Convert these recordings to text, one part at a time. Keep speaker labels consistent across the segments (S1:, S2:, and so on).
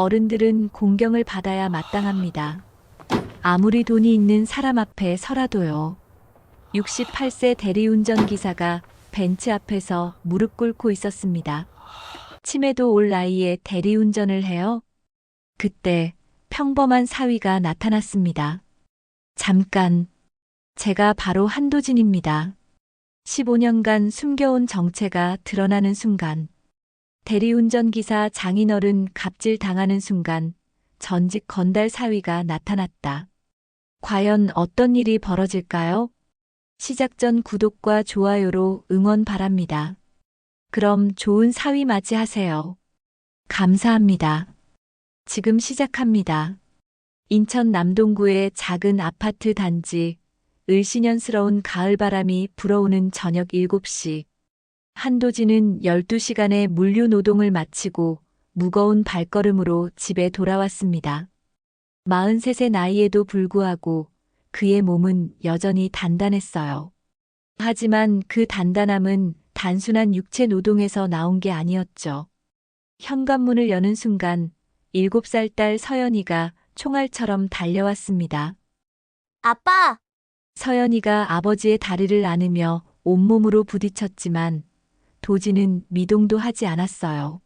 S1: 어른들은 공경을 받아야 마땅합니다. 아무리 돈이 있는 사람 앞에 서라도요. 68세 대리운전 기사가 벤츠 앞에서 무릎 꿇고 있었습니다. 치매도 올 나이에 대리운전을 해요? 그때 평범한 사위가 나타났습니다. 잠깐, 제가 바로 한도진입니다. 15년간 숨겨온 정체가 드러나는 순간, 대리운전 기사 장인어른 갑질 당하는 순간, 전직 건달 사위가 나타났다. 과연 어떤 일이 벌어질까요? 시작 전 구독과 좋아요로 응원 바랍니다. 그럼 좋은 사위 맞이하세요. 감사합니다. 지금 시작합니다. 인천 남동구의 작은 아파트 단지, 을씨년스러운 가을바람이 불어오는 저녁 7시. 한도진은 12시간의 물류 노동을 마치고 무거운 발걸음으로 집에 돌아왔습니다. 43세 나이에도 불구하고 그의 몸은 여전히 단단했어요. 하지만 그 단단함은 단순한 육체 노동에서 나온 게 아니었죠. 현관문을 여는 순간 7살 딸 서연이가 총알처럼 달려왔습니다.
S2: 아빠,
S1: 서연이가 아버지의 다리를 안으며 온몸으로 부딪혔지만 도진은 미동도 하지 않았어요.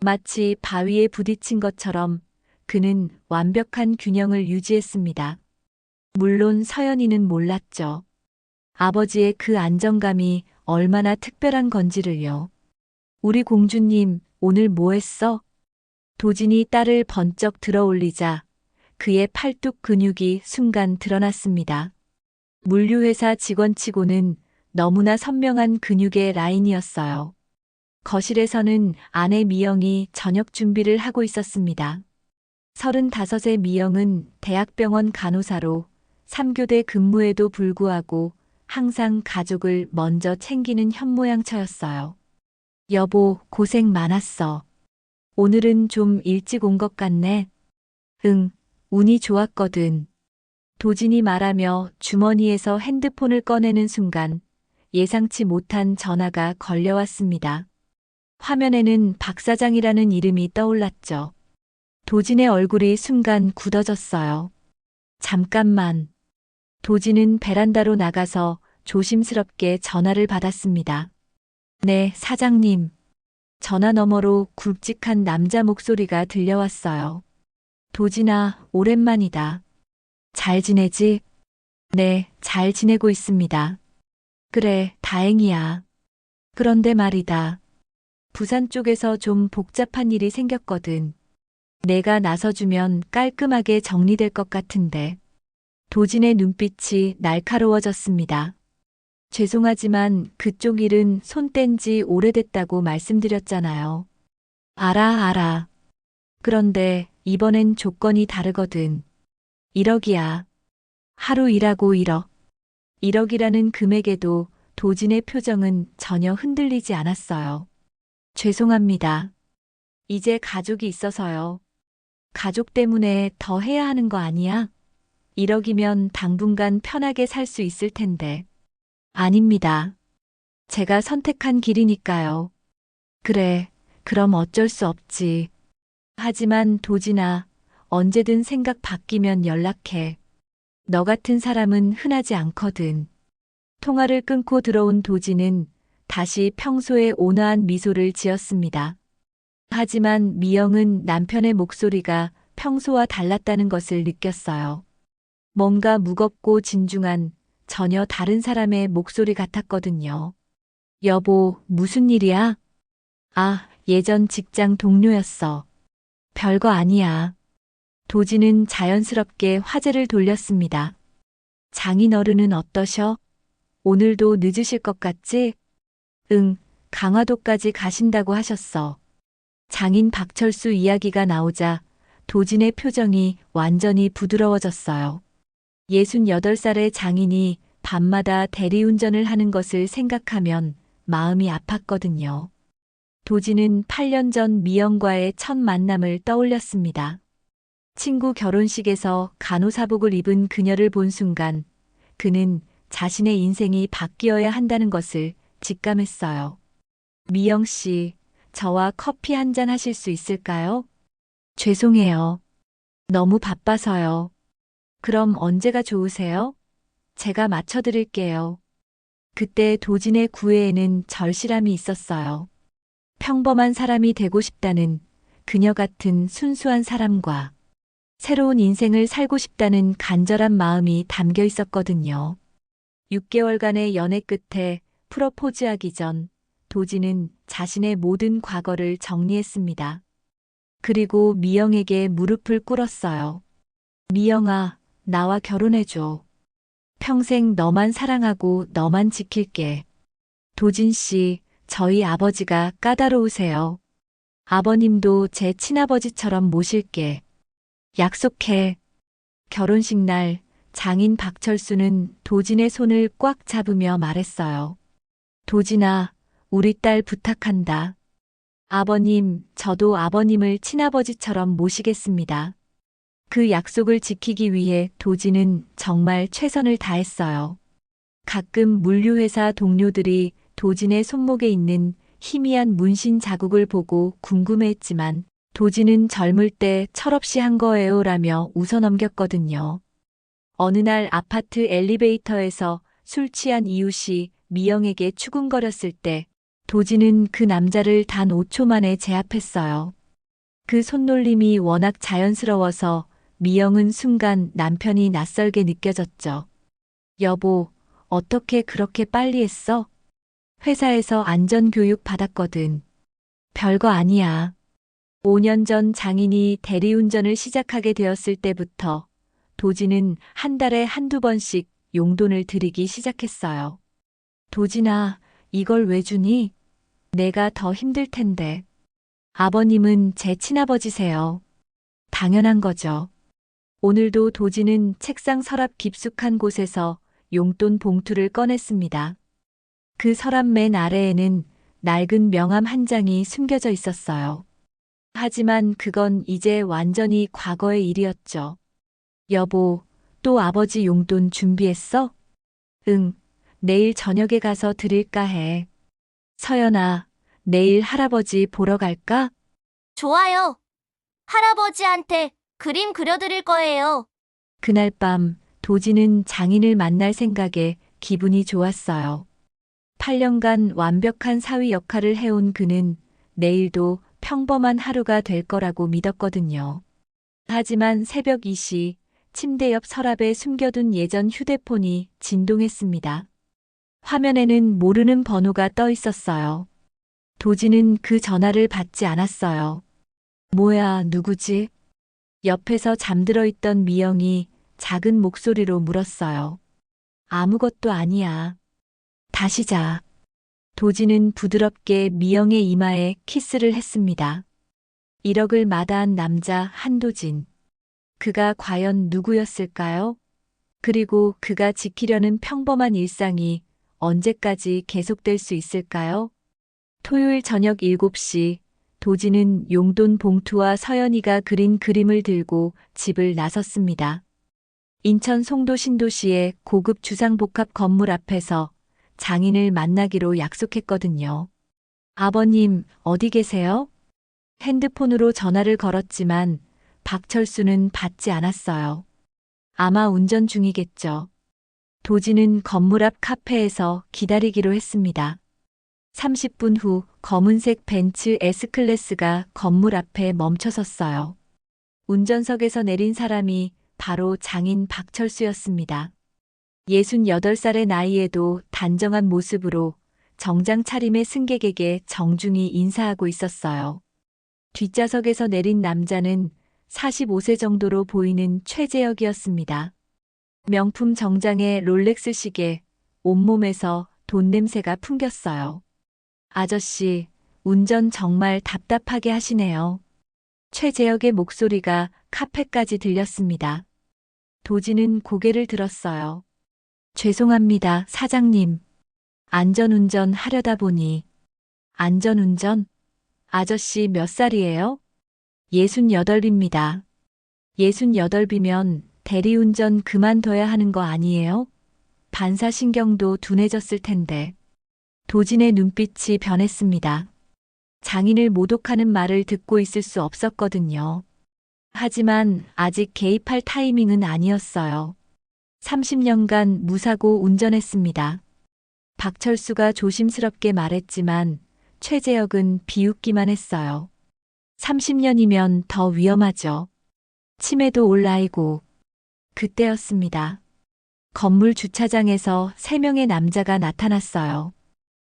S1: 마치 바위에 부딪힌 것처럼 그는 완벽한 균형을 유지했습니다. 물론 서연이는 몰랐죠. 아버지의 그 안정감이 얼마나 특별한 건지를요. 우리 공주님, 오늘 뭐 했어? 도진이 딸을 번쩍 들어올리자 그의 팔뚝 근육이 순간 드러났습니다. 물류회사 직원치고는 너무나 선명한 근육의 라인이었어요. 거실에서는 아내 미영이 저녁 준비를 하고 있었습니다. 35의 미영은 대학병원 간호사로 3교대 근무에도 불구하고 항상 가족을 먼저 챙기는 현모양처였어요. 여보, 고생 많았어. 오늘은 좀 일찍 온 것 같네. 응, 운이 좋았거든. 도진이 말하며 주머니에서 핸드폰을 꺼내는 순간 예상치 못한 전화가 걸려왔습니다. 화면에는 박 사장이라는 이름이 떠올랐죠. 도진의 얼굴이 순간 굳어졌어요. 잠깐만. 도진은 베란다로 나가서 조심스럽게 전화를 받았습니다. 네, 사장님. 전화 너머로 굵직한 남자 목소리가 들려왔어요. 도진아, 오랜만이다. 잘 지내지? 네, 잘 지내고 있습니다. 그래, 다행이야. 그런데 말이다. 부산 쪽에서 좀 복잡한 일이 생겼거든. 내가 나서주면 깔끔하게 정리될 것 같은데. 도진의 눈빛이 날카로워졌습니다. 죄송하지만 그쪽 일은 손 뗀 지 오래됐다고 말씀드렸잖아요. 알아. 그런데 이번엔 조건이 다르거든. 1억이야. 하루 일하고 1억. 1억이라는 금액에도 도진의 표정은 전혀 흔들리지 않았어요. 죄송합니다. 이제 가족이 있어서요. 가족 때문에 더 해야 하는 거 아니야? 1억이면 당분간 편하게 살 수 있을 텐데. 아닙니다. 제가 선택한 길이니까요. 그래, 그럼 어쩔 수 없지. 하지만 도진아, 언제든 생각 바뀌면 연락해. 너 같은 사람은 흔하지 않거든. 통화를 끊고 들어온 도진은 다시 평소의 온화한 미소를 지었습니다. 하지만 미영은 남편의 목소리가 평소와 달랐다는 것을 느꼈어요. 뭔가 무겁고 진중한 전혀 다른 사람의 목소리 같았거든요. 여보, 무슨 일이야? 아, 예전 직장 동료였어. 별거 아니야. 도진은 자연스럽게 화제를 돌렸습니다. 장인어른은 어떠셔? 오늘도 늦으실 것 같지? 응, 강화도까지 가신다고 하셨어. 장인 박철수 이야기가 나오자 도진의 표정이 완전히 부드러워졌어요. 68살의 장인이 밤마다 대리운전을 하는 것을 생각하면 마음이 아팠거든요. 도진은 8년 전 미영과의 첫 만남을 떠올렸습니다. 친구 결혼식에서 간호사복을 입은 그녀를 본 순간 그는 자신의 인생이 바뀌어야 한다는 것을 직감했어요. 미영 씨, 저와 커피 한 잔 하실 수 있을까요? 죄송해요. 너무 바빠서요. 그럼 언제가 좋으세요? 제가 맞춰드릴게요. 그때 도진의 구애에는 절실함이 있었어요. 평범한 사람이 되고 싶다는 그녀 같은 순수한 사람과 새로운 인생을 살고 싶다는 간절한 마음이 담겨 있었거든요. 6개월간의 연애 끝에 프러포즈하기 전 도진은 자신의 모든 과거를 정리했습니다. 그리고 미영에게 무릎을 꿇었어요. 미영아, 나와 결혼해줘. 평생 너만 사랑하고 너만 지킬게. 도진 씨, 저희 아버지가 까다로우세요. 아버님도 제 친아버지처럼 모실게. 약속해. 결혼식 날 장인 박철수는 도진의 손을 꽉 잡으며 말했어요. 도진아, 우리 딸 부탁한다. 아버님, 저도 아버님을 친아버지처럼 모시겠습니다. 그 약속을 지키기 위해 도진은 정말 최선을 다했어요. 가끔 물류회사 동료들이 도진의 손목에 있는 희미한 문신 자국을 보고 궁금해했지만 도진은 젊을 때 철없이 한 거예요라며 웃어넘겼거든요. 어느 날 아파트 엘리베이터에서 술 취한 이웃이 미영에게 추궁거렸을 때 도진은 그 남자를 단 5초 만에 제압했어요. 그 손놀림이 워낙 자연스러워서 미영은 순간 남편이 낯설게 느껴졌죠. 여보, 어떻게 그렇게 빨리 했어? 회사에서 안전교육 받았거든. 별거 아니야. 5년 전 장인이 대리운전을 시작하게 되었을 때부터 도진은 한 달에 한두 번씩 용돈을 드리기 시작했어요. 도진아, 이걸 왜 주니? 내가 더 힘들 텐데. 아버님은 제 친아버지세요. 당연한 거죠. 오늘도 도진은 책상 서랍 깊숙한 곳에서 용돈 봉투를 꺼냈습니다. 그 서랍 맨 아래에는 낡은 명함 한 장이 숨겨져 있었어요. 하지만 그건 이제 완전히 과거의 일이었죠. 여보, 또 아버지 용돈 준비했어? 응, 내일 저녁에 가서 드릴까 해. 서연아, 내일 할아버지 보러 갈까?
S2: 좋아요. 할아버지한테 그림 그려드릴 거예요.
S1: 그날 밤 도진은 장인을 만날 생각에 기분이 좋았어요. 8년간 완벽한 사위 역할을 해온 그는 내일도 평범한 하루가 될 거라고 믿었거든요. 하지만 새벽 2시 침대 옆 서랍에 숨겨둔 예전 휴대폰이 진동했습니다. 화면에는 모르는 번호가 떠 있었어요. 도진은 그 전화를 받지 않았어요. 뭐야, 누구지? 옆에서 잠들어 있던 미영이 작은 목소리로 물었어요. 아무것도 아니야. 다시 자. 도진은 부드럽게 미영의 이마에 키스를 했습니다. 1억을 마다한 남자 한도진. 그가 과연 누구였을까요? 그리고 그가 지키려는 평범한 일상이 언제까지 계속될 수 있을까요? 토요일 저녁 7시 도진은 용돈 봉투와 서연이가 그린 그림을 들고 집을 나섰습니다. 인천 송도 신도시의 고급 주상복합 건물 앞에서 장인을 만나기로 약속했거든요. 아버님, 어디 계세요? 핸드폰으로 전화를 걸었지만 박철수는 받지 않았어요. 아마 운전 중이겠죠. 도진은 건물 앞 카페에서 기다리기로 했습니다. 30분 후 검은색 벤츠 S클래스가 건물 앞에 멈춰섰어요. 운전석에서 내린 사람이 바로 장인 박철수였습니다. 68살의 나이에도 단정한 모습으로 정장 차림의 승객에게 정중히 인사하고 있었어요. 뒷좌석에서 내린 남자는 45세 정도로 보이는 최재혁이었습니다. 명품 정장에 롤렉스 시계, 온몸에서 돈 냄새가 풍겼어요. 아저씨, 운전 정말 답답하게 하시네요. 최재혁의 목소리가 카페까지 들렸습니다. 도진은 고개를 들었어요. 죄송합니다, 사장님. 안전운전 하려다 보니. 안전운전? 아저씨 몇 살이에요? 68입니다. 68이면 대리운전 그만둬야 하는 거 아니에요? 반사신경도 둔해졌을 텐데. 도진의 눈빛이 변했습니다. 장인을 모독하는 말을 듣고 있을 수 없었거든요. 하지만 아직 개입할 타이밍은 아니었어요. 30년간 무사고 운전했습니다. 박철수가 조심스럽게 말했지만 최재혁은 비웃기만 했어요. 30년이면 더 위험하죠. 치매도 올 나이고. 그때였습니다. 건물 주차장에서 3명의 남자가 나타났어요.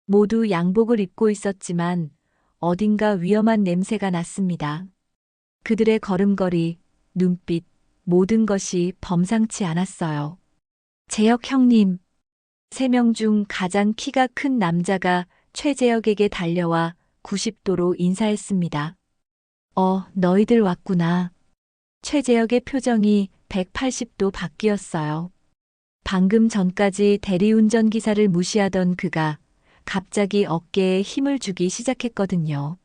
S1: 모두 양복을 입고 있었지만 어딘가 위험한 냄새가 났습니다. 그들의 걸음걸이, 눈빛, 모든 것이 범상치 않았어요. 재혁 형님. 3명 중 가장 키가 큰 남자가 최재혁에게 달려와 90도로 인사했습니다. 너희들 왔구나. 최재혁의 표정이 180도 바뀌었어요. 방금 전까지 대리운전 기사를 무시하던 그가 갑자기 어깨에 힘을 주기 시작했거든요.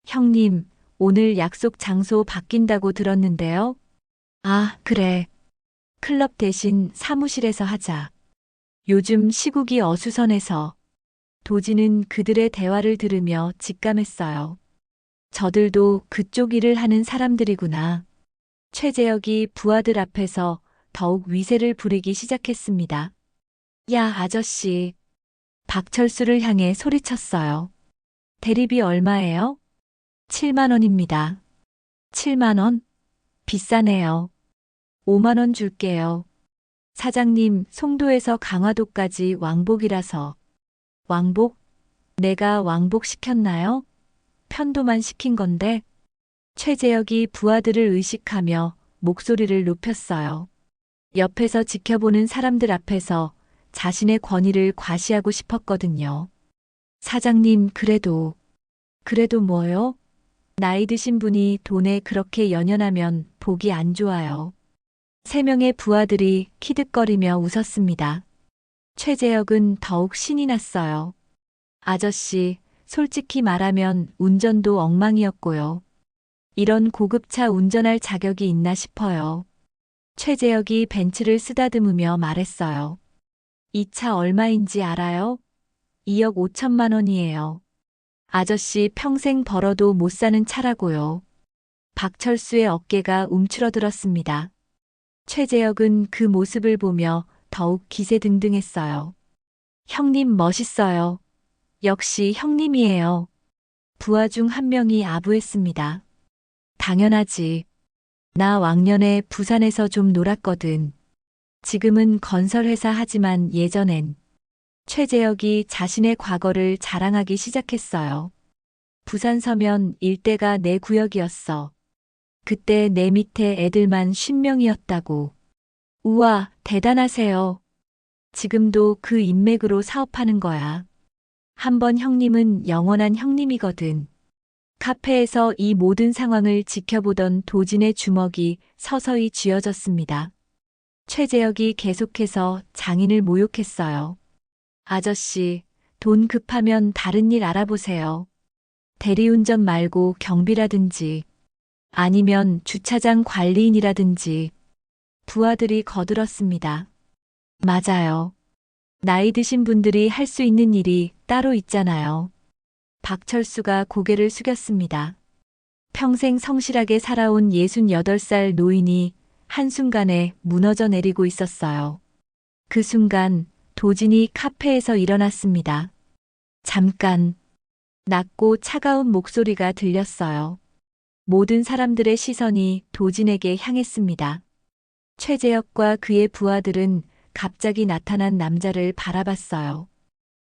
S1: 형님, 오늘 약속 장소 바뀐다고 들었는데요. 아, 그래. 클럽 대신 사무실에서 하자. 요즘 시국이 어수선해서. 도지는 그들의 대화를 들으며 직감했어요. 저들도 그쪽 일을 하는 사람들이구나. 최재혁이 부하들 앞에서 더욱 위세를 부리기 시작했습니다. 야, 아저씨. 박철수를 향해 소리쳤어요. 대리비 얼마예요? 7만 원입니다. 7만 원? 비싸네요. 5만 원 줄게요. 사장님, 송도에서 강화도까지 왕복이라서. 왕복? 내가 왕복 시켰나요? 편도만 시킨 건데. 최재혁이 부하들을 의식하며 목소리를 높였어요. 옆에서 지켜보는 사람들 앞에서 자신의 권위를 과시하고 싶었거든요. 사장님, 그래도 뭐요? 나이 드신 분이 돈에 그렇게 연연하면 보기 안 좋아요. 3명의 부하들이 키득거리며 웃었습니다. 최재혁은 더욱 신이 났어요. 아저씨, 솔직히 말하면 운전도 엉망이었고요. 이런 고급차 운전할 자격이 있나 싶어요. 최재혁이 벤츠를 쓰다듬으며 말했어요. 이 차 얼마인지 알아요? 2억 5천만 원이에요. 아저씨 평생 벌어도 못 사는 차라고요. 박철수의 어깨가 움츠러들었습니다. 최재혁은 그 모습을 보며 더욱 기세등등했어요. 형님 멋있어요. 역시 형님이에요. 부하 중 한 명이 아부했습니다. 당연하지. 나 왕년에 부산에서 좀 놀았거든. 지금은 건설회사 하지만 예전엔. 최재혁이 자신의 과거를 자랑하기 시작했어요. 부산 서면 일대가 내 구역이었어. 그때 내 밑에 애들만 50명이었다고. 우와, 대단하세요. 지금도 그 인맥으로 사업하는 거야. 한번 형님은 영원한 형님이거든. 카페에서 이 모든 상황을 지켜보던 도진의 주먹이 서서히 쥐어졌습니다. 최재혁이 계속해서 장인을 모욕했어요. 아저씨, 돈 급하면 다른 일 알아보세요. 대리운전 말고 경비라든지 아니면 주차장 관리인이라든지. 부하들이 거들었습니다. 맞아요. 나이 드신 분들이 할 수 있는 일이 따로 있잖아요. 박철수가 고개를 숙였습니다. 평생 성실하게 살아온 68살 노인이 한순간에 무너져 내리고 있었어요. 그 순간 도진이 카페에서 일어났습니다. 잠깐. 낮고 차가운 목소리가 들렸어요. 모든 사람들의 시선이 도진에게 향했습니다. 최재혁과 그의 부하들은 갑자기 나타난 남자를 바라봤어요.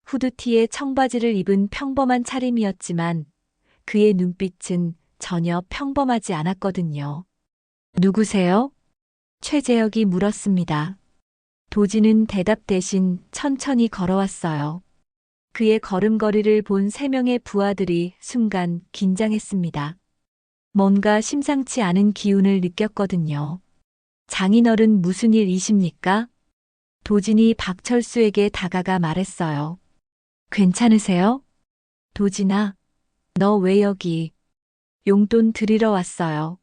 S1: 후드티에 청바지를 입은 평범한 차림이었지만 그의 눈빛은 전혀 평범하지 않았거든요. 누구세요? 최재혁이 물었습니다. 도진은 대답 대신 천천히 걸어왔어요. 그의 걸음걸이를 본 3명의 부하들이 순간 긴장했습니다. 뭔가 심상치 않은 기운을 느꼈거든요. 장인어른 무슨 일이십니까? 도진이 박철수에게 다가가 말했어요. 괜찮으세요? 도진아, 너 왜 여기? 용돈 드리러 왔어요.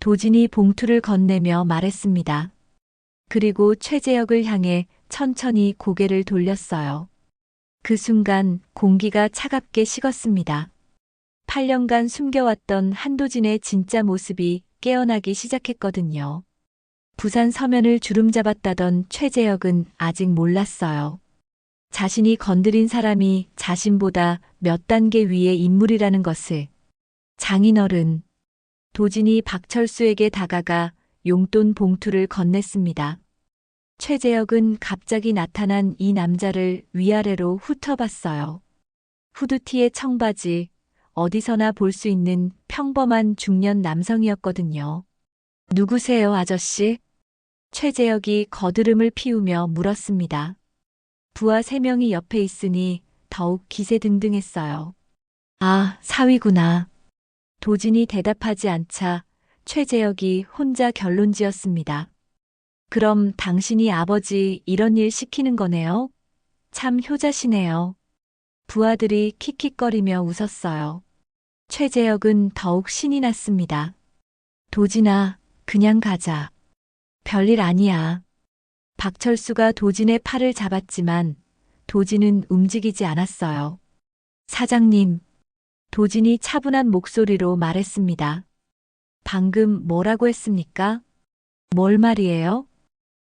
S1: 도진이 봉투를 건네며 말했습니다. 그리고 최재혁을 향해 천천히 고개를 돌렸어요. 그 순간 공기가 차갑게 식었습니다. 8년간 숨겨왔던 한도진의 진짜 모습이 깨어나기 시작했거든요. 부산 서면을 주름잡았다던 최재혁은 아직 몰랐어요. 자신이 건드린 사람이 자신보다 몇 단계 위의 인물이라는 것을. 장인어른. 도진이 박철수에게 다가가 용돈 봉투를 건넸습니다. 최재혁은 갑자기 나타난 이 남자를 위아래로 훑어봤어요. 후드티에 청바지, 어디서나 볼 수 있는 평범한 중년 남성이었거든요. 누구세요, 아저씨? 최재혁이 거드름을 피우며 물었습니다. 부하 3명이 옆에 있으니 더욱 기세등등했어요. 아, 사위구나. 도진이 대답하지 않자 최재혁이 혼자 결론지었습니다. 그럼 당신이 아버지 이런 일 시키는 거네요? 참 효자시네요. 부하들이 킥킥거리며 웃었어요. 최재혁은 더욱 신이 났습니다. 도진아, 그냥 가자. 별일 아니야. 박철수가 도진의 팔을 잡았지만 도진은 움직이지 않았어요. 사장님, 도진이 차분한 목소리로 말했습니다. 방금 뭐라고 했습니까? 뭘 말이에요?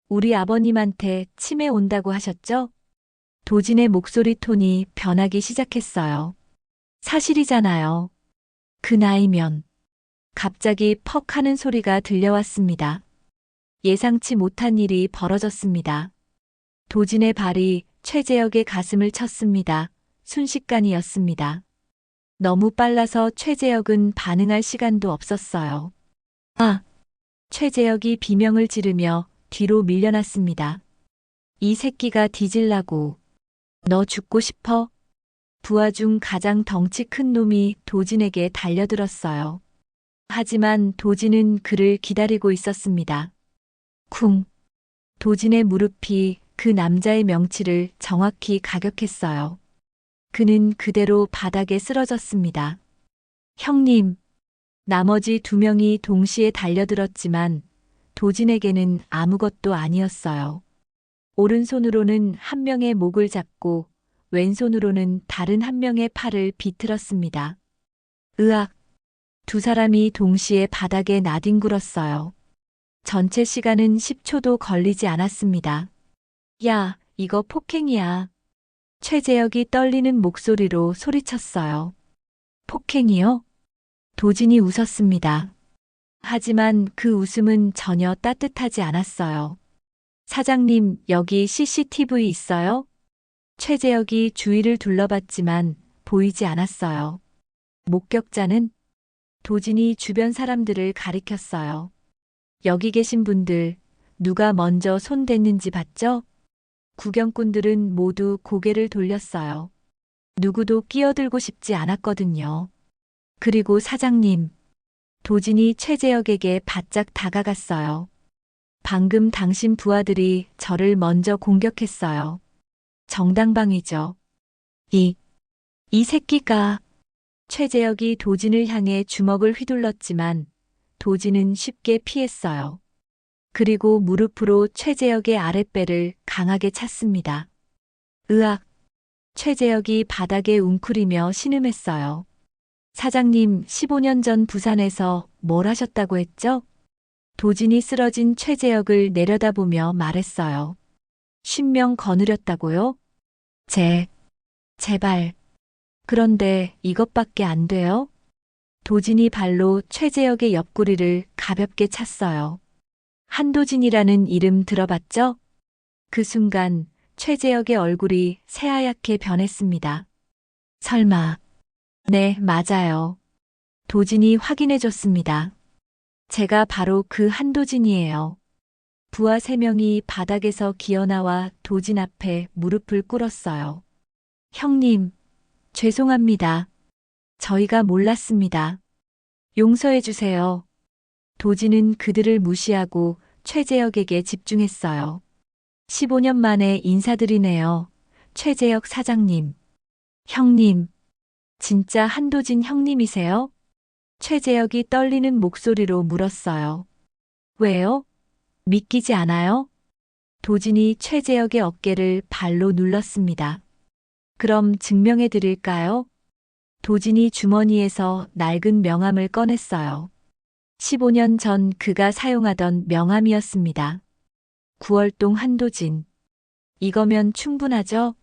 S1: 우리 아버님한테 치매 온다고 하셨죠? 도진의 목소리 톤이 변하기 시작했어요. 사실이잖아요. 그 나이면. 갑자기 퍽 하는 소리가 들려왔습니다. 예상치 못한 일이 벌어졌습니다. 도진의 발이 최재혁의 가슴을 쳤습니다. 순식간이었습니다. 너무 빨라서 최재혁은 반응할 시간도 없었어요. 아! 최재혁이 비명을 지르며 뒤로 밀려났습니다. 이 새끼가 뒤질라고. 너 죽고 싶어? 부하 중 가장 덩치 큰 놈이 도진에게 달려들었어요. 하지만 도진은 그를 기다리고 있었습니다. 쿵. 도진의 무릎이 그 남자의 명치를 정확히 가격했어요. 그는 그대로 바닥에 쓰러졌습니다. 형님. 나머지 2명이 동시에 달려들었지만 도진에게는 아무것도 아니었어요. 오른손으로는 한 명의 목을 잡고 왼손으로는 다른 한 명의 팔을 비틀었습니다. 으악! 2 사람이 동시에 바닥에 나뒹굴었어요. 전체 시간은 10초도 걸리지 않았습니다. 야, 이거 폭행이야. 최재혁이 떨리는 목소리로 소리쳤어요. 폭행이요? 도진이 웃었습니다. 하지만 그 웃음은 전혀 따뜻하지 않았어요. 사장님, 여기 CCTV 있어요? 최재혁이 주위를 둘러봤지만 보이지 않았어요. 목격자는? 도진이 주변 사람들을 가리켰어요. 여기 계신 분들, 누가 먼저 손 댔는지 봤죠? 구경꾼들은 모두 고개를 돌렸어요. 누구도 끼어들고 싶지 않았거든요. 그리고 사장님, 도진이 최재혁에게 바짝 다가갔어요. 방금 당신 부하들이 저를 먼저 공격했어요. 정당방위죠. 이 새끼가. 최재혁이 도진을 향해 주먹을 휘둘렀지만 도진은 쉽게 피했어요. 그리고 무릎으로 최재혁의 아랫배를 강하게 찼습니다. 으악! 최재혁이 바닥에 웅크리며 신음했어요. 사장님, 15년 전 부산에서 뭘 하셨다고 했죠? 도진이 쓰러진 최재혁을 내려다보며 말했어요. 10명 거느렸다고요? 제발. 그런데 이것밖에 안 돼요? 도진이 발로 최재혁의 옆구리를 가볍게 찼어요. 한도진이라는 이름 들어봤죠? 그 순간 최재혁의 얼굴이 새하얗게 변했습니다. 설마. 네, 맞아요. 도진이 확인해줬습니다. 제가 바로 그 한도진이에요. 부하 3명이 바닥에서 기어나와 도진 앞에 무릎을 꿇었어요. 형님, 죄송합니다. 저희가 몰랐습니다. 용서해주세요. 도진은 그들을 무시하고 최재혁에게 집중했어요. 15년 만에 인사드리네요. 최재혁 사장님. 형님. 진짜 한도진 형님이세요? 최재혁이 떨리는 목소리로 물었어요. 왜요? 믿기지 않아요? 도진이 최재혁의 어깨를 발로 눌렀습니다. 그럼 증명해 드릴까요? 도진이 주머니에서 낡은 명함을 꺼냈어요. 15년 전 그가 사용하던 명함이었습니다. 9월동 한도진. 이거면 충분하죠?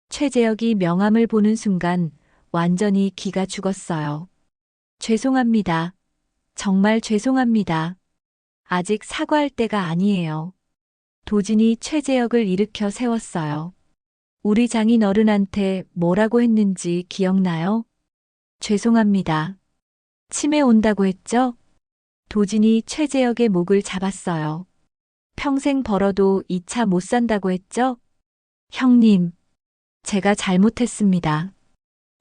S1: 최재혁이 명함을 보는 순간 완전히 기가 죽었어요. 죄송합니다. 정말 죄송합니다. 아직 사과할 때가 아니에요. 도진이 최재혁을 일으켜 세웠어요. 우리 장인 어른한테 뭐라고 했는지 기억나요? 죄송합니다. 치매 온다고 했죠? 도진이 최재혁의 목을 잡았어요. 평생 벌어도 이 차 못 산다고 했죠? 형님, 제가 잘못했습니다.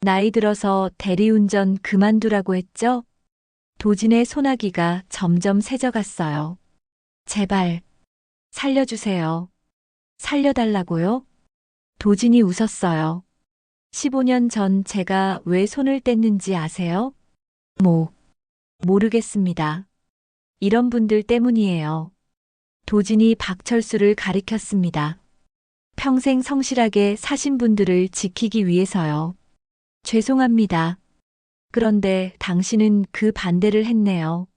S1: 나이 들어서 대리운전 그만두라고 했죠? 도진의 소나기가 점점 세져갔어요. 제발, 살려주세요. 살려달라고요? 도진이 웃었어요. 15년 전 제가 왜 손을 뗐는지 아세요? 모르겠습니다. 이런 분들 때문이에요. 도진이 박철수를 가리켰습니다. 평생 성실하게 사신 분들을 지키기 위해서요. 죄송합니다. 그런데 당신은 그 반대를 했네요.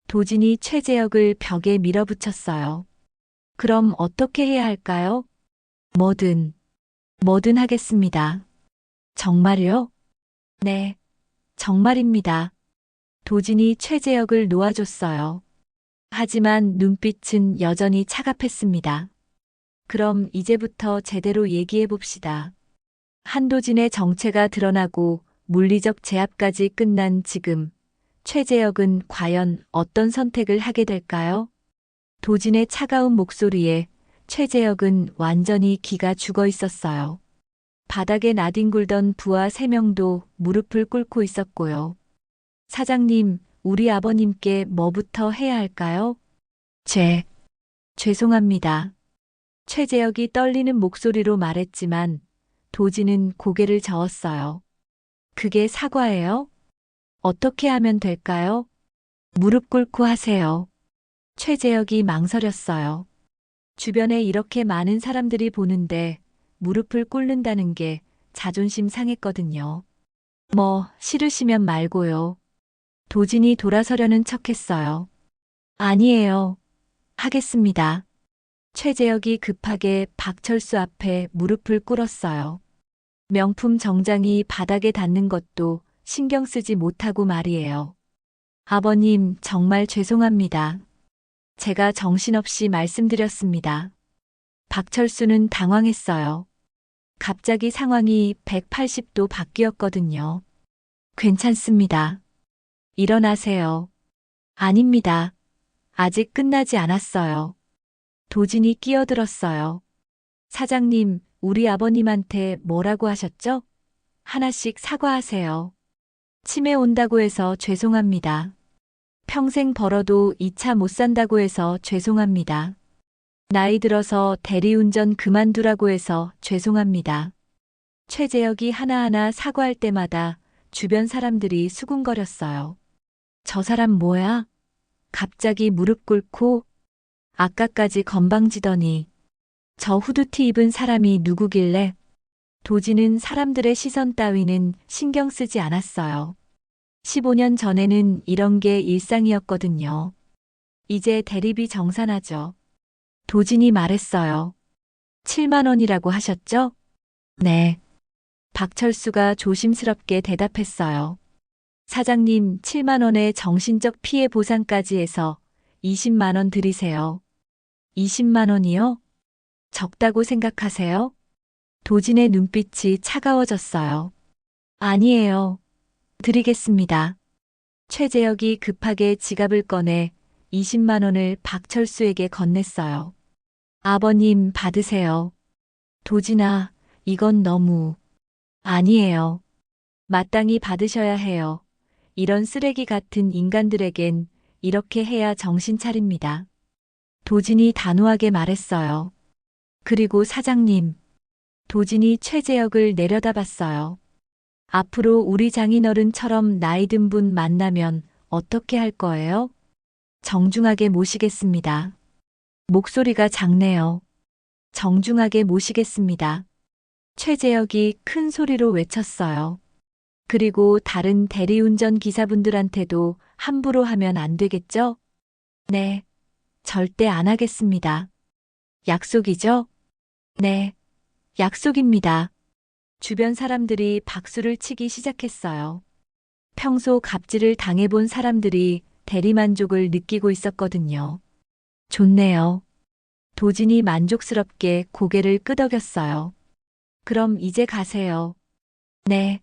S1: 도진이 최재혁을 벽에 밀어붙였어요. 그럼 어떻게 해야 할까요? 뭐든 하겠습니다. 정말요? 네, 정말입니다. 도진이 최재혁을 놓아줬어요. 하지만 눈빛은 여전히 차갑했습니다. 그럼 이제부터 제대로 얘기해 봅시다. 한도진의 정체가 드러나고 물리적 제압까지 끝난 지금, 최재혁은 과연 어떤 선택을 하게 될까요? 도진의 차가운 목소리에 최재혁은 완전히 기가 죽어 있었어요. 바닥에 나뒹굴던 부하 3명도 무릎을 꿇고 있었고요. 사장님, 우리 아버님께 뭐부터 해야 할까요? 죄송합니다. 최재혁이 떨리는 목소리로 말했지만 도진은 고개를 저었어요. 그게 사과예요? 어떻게 하면 될까요? 무릎 꿇고 하세요. 최재혁이 망설였어요. 주변에 이렇게 많은 사람들이 보는데 무릎을 꿇는다는 게 자존심 상했거든요. 싫으시면 말고요. 도진이 돌아서려는 척했어요. 아니에요. 하겠습니다. 최재혁이 급하게 박철수 앞에 무릎을 꿇었어요. 명품 정장이 바닥에 닿는 것도 신경 쓰지 못하고 말이에요. 아버님, 정말 죄송합니다. 제가 정신없이 말씀드렸습니다. 박철수는 당황했어요. 갑자기 상황이 180도 바뀌었거든요. 괜찮습니다. 일어나세요. 아닙니다. 아직 끝나지 않았어요. 도진이 끼어들었어요. 사장님, 우리 아버님한테 뭐라고 하셨죠? 하나씩 사과하세요. 치매 온다고 해서 죄송합니다. 평생 벌어도 이 차 못 산다고 해서 죄송합니다. 나이 들어서 대리운전 그만두라고 해서 죄송합니다. 최재혁이 하나하나 사과할 때마다 주변 사람들이 수군거렸어요. 저 사람 뭐야? 갑자기 무릎 꿇고 아까까지 건방지더니 저 후드티 입은 사람이 누구길래? 도진은 사람들의 시선 따위는 신경 쓰지 않았어요. 15년 전에는 이런 게 일상이었거든요. 이제 대리비 정산하죠. 도진이 말했어요. 7만 원이라고 하셨죠? 네. 박철수가 조심스럽게 대답했어요. 사장님, 7만 원의 정신적 피해 보상까지 해서 20만 원 드리세요. 20만 원이요? 적다고 생각하세요? 도진의 눈빛이 차가워졌어요. 아니에요. 드리겠습니다. 최재혁이 급하게 지갑을 꺼내 20만 원을 박철수에게 건넸어요. 아버님, 받으세요. 도진아, 이건 너무... 아니에요. 마땅히 받으셔야 해요. 이런 쓰레기 같은 인간들에겐 이렇게 해야 정신 차립니다. 도진이 단호하게 말했어요. 그리고 사장님. 도진이 최재혁을 내려다봤어요. 앞으로 우리 장인어른처럼 나이 든 분 만나면 어떻게 할 거예요? 정중하게 모시겠습니다. 목소리가 작네요. 정중하게 모시겠습니다. 최재혁이 큰 소리로 외쳤어요. 그리고 다른 대리운전 기사분들한테도 함부로 하면 안 되겠죠? 네, 절대 안 하겠습니다. 약속이죠? 네, 약속입니다. 주변 사람들이 박수를 치기 시작했어요. 평소 갑질을 당해본 사람들이 대리만족을 느끼고 있었거든요. 좋네요. 도진이 만족스럽게 고개를 끄덕였어요. 그럼 이제 가세요. 네,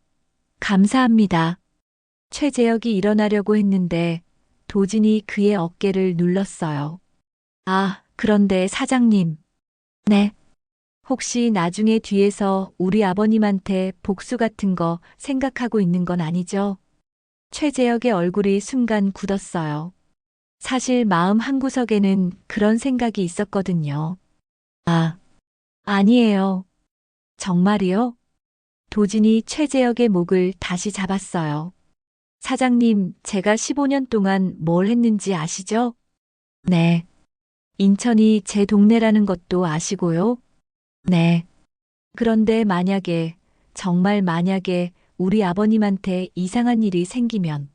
S1: 감사합니다. 최재혁이 일어나려고 했는데 도진이 그의 어깨를 눌렀어요. 아, 그런데 사장님. 네. 혹시 나중에 뒤에서 우리 아버님한테 복수 같은 거 생각하고 있는 건 아니죠? 최재혁의 얼굴이 순간 굳었어요. 사실 마음 한구석에는 그런 생각이 있었거든요. 아, 아니에요. 정말이요? 도진이 최재혁의 목을 다시 잡았어요. 사장님, 제가 15년 동안 뭘 했는지 아시죠? 네. 인천이 제 동네라는 것도 아시고요? 네. 그런데 만약에, 정말 만약에 우리 아버님한테 이상한 일이 생기면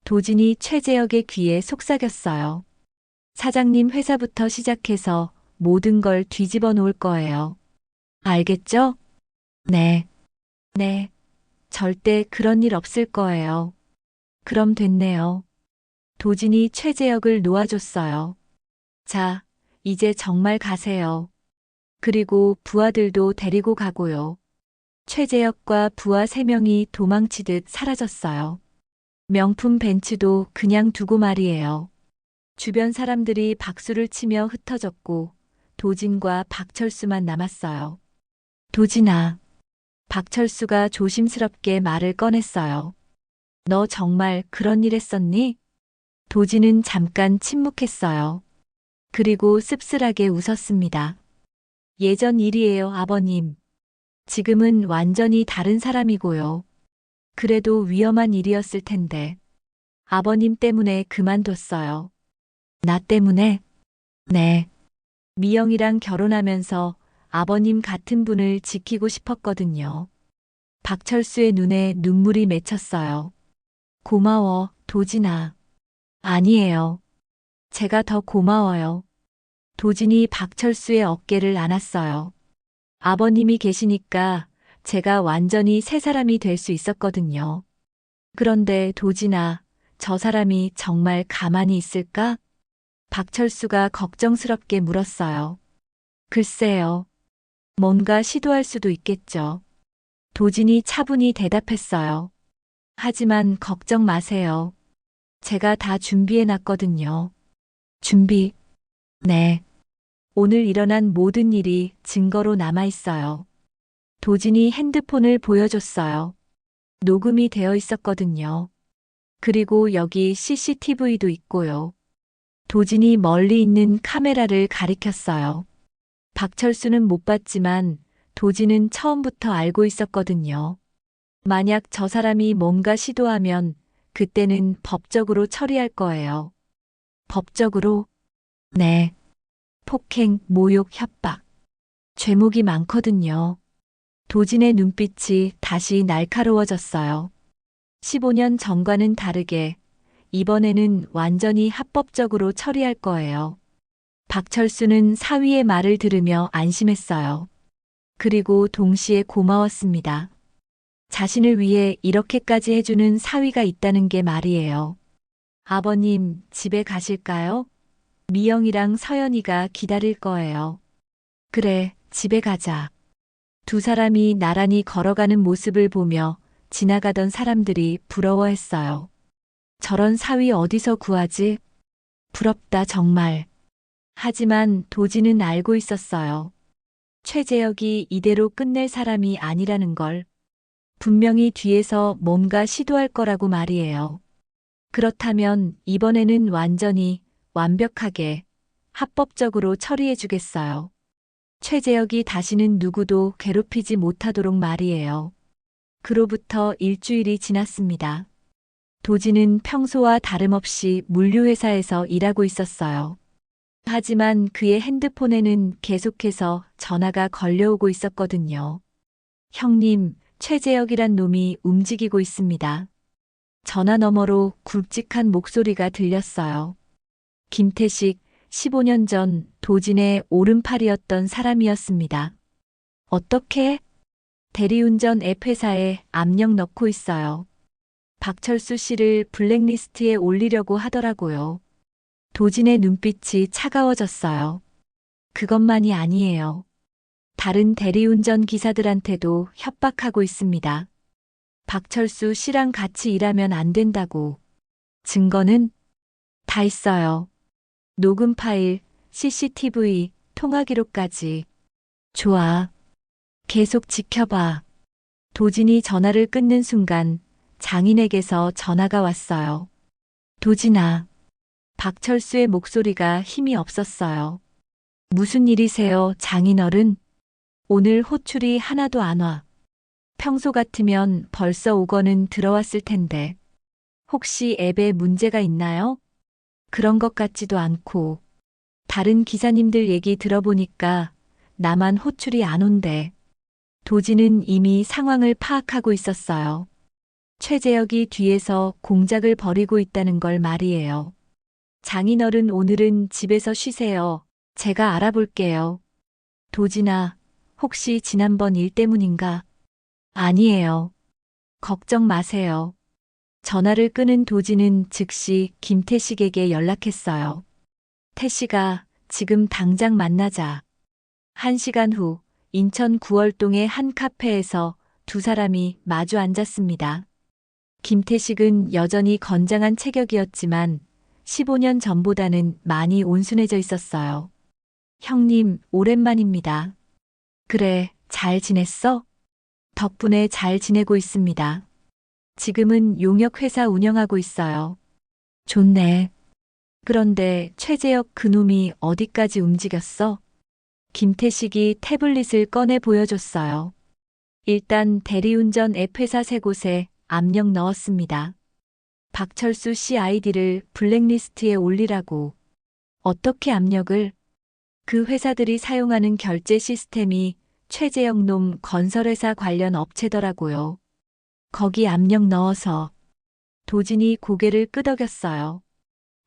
S1: 도진이 최재혁의 귀에 속삭였어요. 사장님 회사부터 시작해서 모든 걸 뒤집어 놓을 거예요. 알겠죠? 네. 네. 절대 그런 일 없을 거예요. 그럼 됐네요. 도진이 최재혁을 놓아줬어요. 자, 이제 정말 가세요. 그리고 부하들도 데리고 가고요. 최재혁과 부하 3명이 도망치듯 사라졌어요. 명품 벤츠도 그냥 두고 말이에요. 주변 사람들이 박수를 치며 흩어졌고 도진과 박철수만 남았어요. 도진아. 박철수가 조심스럽게 말을 꺼냈어요. 너 정말 그런 일 했었니? 도진은 잠깐 침묵했어요. 그리고 씁쓸하게 웃었습니다. 예전 일이에요, 아버님. 지금은 완전히 다른 사람이고요. 그래도 위험한 일이었을 텐데. 아버님 때문에 그만뒀어요. 나 때문에? 네. 미영이랑 결혼하면서 아버님 같은 분을 지키고 싶었거든요. 박철수의 눈에 눈물이 맺혔어요. 고마워, 도진아. 아니에요. 제가 더 고마워요. 도진이 박철수의 어깨를 안았어요. 아버님이 계시니까 제가 완전히 새 사람이 될 수 있었거든요. 그런데 도진아, 저 사람이 정말 가만히 있을까? 박철수가 걱정스럽게 물었어요. 글쎄요. 뭔가 시도할 수도 있겠죠. 도진이 차분히 대답했어요. 하지만 걱정 마세요. 제가 다 준비해 놨거든요. 준비? 네. 오늘 일어난 모든 일이 증거로 남아 있어요. 도진이 핸드폰을 보여줬어요. 녹음이 되어 있었거든요. 그리고 여기 CCTV도 있고요. 도진이 멀리 있는 카메라를 가리켰어요. 박철수는 못 봤지만 도진은 처음부터 알고 있었거든요. 만약 저 사람이 뭔가 시도하면 그때는 법적으로 처리할 거예요. 법적으로? 네. 폭행, 모욕, 협박. 죄목이 많거든요. 도진의 눈빛이 다시 날카로워졌어요. 15년 전과는 다르게 이번에는 완전히 합법적으로 처리할 거예요. 박철수는 사위의 말을 들으며 안심했어요. 그리고 동시에 고마웠습니다. 자신을 위해 이렇게까지 해주는 사위가 있다는 게 말이에요. 아버님, 집에 가실까요? 미영이랑 서연이가 기다릴 거예요. 그래, 집에 가자. 두 사람이 나란히 걸어가는 모습을 보며 지나가던 사람들이 부러워했어요. 저런 사위 어디서 구하지? 부럽다, 정말. 하지만 도진은 알고 있었어요. 최재혁이 이대로 끝낼 사람이 아니라는 걸. 분명히 뒤에서 뭔가 시도할 거라고 말이에요. 그렇다면 이번에는 완전히 완벽하게 합법적으로 처리해 주겠어요. 최재혁이 다시는 누구도 괴롭히지 못하도록 말이에요. 그로부터 일주일이 지났습니다. 도진은 평소와 다름없이 물류회사에서 일하고 있었어요. 하지만 그의 핸드폰에는 계속해서 전화가 걸려오고 있었거든요. 형님, 최재혁이란 놈이 움직이고 있습니다. 전화 너머로 굵직한 목소리가 들렸어요. 김태식, 15년 전 도진의 오른팔이었던 사람이었습니다. 어떻게? 대리운전 앱 회사에 압력 넣고 있어요. 박철수 씨를 블랙리스트에 올리려고 하더라고요. 도진의 눈빛이 차가워졌어요. 그것만이 아니에요. 다른 대리운전 기사들한테도 협박하고 있습니다. 박철수 씨랑 같이 일하면 안 된다고. 증거는 다 있어요. 녹음 파일, CCTV, 통화 기록까지. 좋아. 계속 지켜봐. 도진이 전화를 끊는 순간 장인에게서 전화가 왔어요. 도진아. 박철수의 목소리가 힘이 없었어요. 무슨 일이세요, 장인어른? 오늘 호출이 하나도 안 와. 평소 같으면 벌써 5건은 들어왔을 텐데. 혹시 앱에 문제가 있나요? 그런 것 같지도 않고. 다른 기사님들 얘기 들어보니까 나만 호출이 안 온대. 도진은 이미 상황을 파악하고 있었어요. 최재혁이 뒤에서 공작을 벌이고 있다는 걸 말이에요. 장인어른 오늘은 집에서 쉬세요. 제가 알아볼게요. 도진아, 혹시 지난번 일 때문인가? 아니에요. 걱정 마세요. 전화를 끊은 도진은 즉시 김태식에게 연락했어요. 태식아, 지금 당장 만나자. 1시간 후 인천 구월동의 한 카페에서 두 사람이 마주 앉았습니다. 김태식은 여전히 건장한 체격이었지만 15년 전보다는 많이 온순해져 있었어요. 형님, 오랜만입니다. 그래, 잘 지냈어? 덕분에 잘 지내고 있습니다. 지금은 용역회사 운영하고 있어요. 좋네. 그런데 최재혁 그놈이 어디까지 움직였어? 김태식이 태블릿을 꺼내 보여줬어요. 일단 대리운전 앱 회사 3곳에 압력 넣었습니다. 박철수 씨 아이디를 블랙리스트에 올리라고. 어떻게 압력을? 그 회사들이 사용하는 결제 시스템이 최재혁 놈 건설회사 관련 업체더라고요. 거기 압력 넣어서. 도진이 고개를 끄덕였어요.